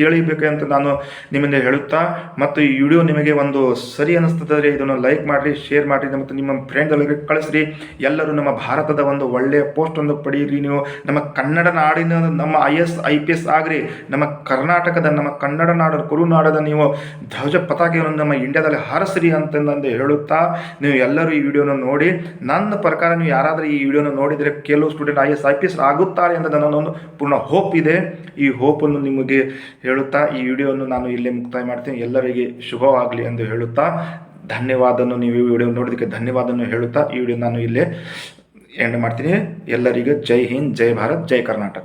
ಕೇಳಿಬೇಕಂತ ನಾನು ನಿಮ್ಮಿಂದ ಹೇಳುತ್ತಾ, ಮತ್ತು ಈ ವಿಡಿಯೋ ನಿಮಗೆ ಒಂದು ಸರಿ ಅನ್ನಿಸ್ತದೆ ಇದನ್ನು ಲೈಕ್ ಮಾಡಿರಿ, ಶೇರ್ ಮಾಡಿರಿ, ಮತ್ತು ನಿಮ್ಮ ಫ್ರೆಂಡ್ಗಳಿಗೆ ಕಳಿಸ್ರಿ. ಎಲ್ಲರೂ ನಮ್ಮ ಭಾರತದ ಒಂದು ಒಳ್ಳೆಯ ಪೋಸ್ಟ್ ಒಂದು ಪಡೆಯಿರಿ. ನೀವು ನಮ್ಮ ಕನ್ನಡ ನಾಡಿನ ನಮ್ಮ IAS IPS ಆಗ್ರಿ. ನಮ್ಮ ಕರ್ನಾಟಕದ ನಮ್ಮ ಕನ್ನಡ ನಾಡು ಕುರುನಾಡದ ನೀವು ಧ್ವಜ ಪತಾಕೆಯನ್ನು ನಮ್ಮ ಇಂಡಿಯಾದಲ್ಲಿ ಹಾರಿಸ್ರಿ ಅಂತಂದು ಹೇಳುತ್ತಾ, ನೀವು ಎಲ್ಲರೂ ಈ ವಿಡಿಯೋನ ನೋಡಿ. ನನ್ನ ಪ್ರಕಾರ ನೀವು ಯಾರಾದರೂ ಈ ವಿಡಿಯೋನ ನೋಡಿದರೆ ಕೆಲವು ಸ್ಟೂಡೆಂಟ್ IAS IPS ಆಗುತ್ತಾರೆ ಅಂತ ನನ್ನೊಂದು ಪೂರ್ಣ ಹೋಪ್ ಇದೆ. ಈ ಹೋಪನ್ನು ನಿಮಗೆ ಹೇಳುತ್ತಾ ಈ ವಿಡಿಯೋವನ್ನು ನಾನು ಇಲ್ಲೇ ಮುಕ್ತಾಯ ಮಾಡ್ತೀನಿ. ಎಲ್ಲರಿಗೆ ಶುಭವಾಗಲಿ ಎಂದು ಹೇಳುತ್ತಾ ಧನ್ಯವಾದವನ್ನು, ನೀವು ಈ ವಿಡಿಯೋ ನೋಡೋದಕ್ಕೆ ಧನ್ಯವಾದವನ್ನು ಹೇಳುತ್ತಾ ಈ ವಿಡಿಯೋ ನಾನು ಇಲ್ಲೇ ಎಂಡ್ ಮಾಡ್ತೀನಿ. ಎಲ್ಲರಿಗೂ ಜೈ ಹಿಂದ್, ಜೈ ಭಾರತ್, ಜೈ ಕರ್ನಾಟಕ.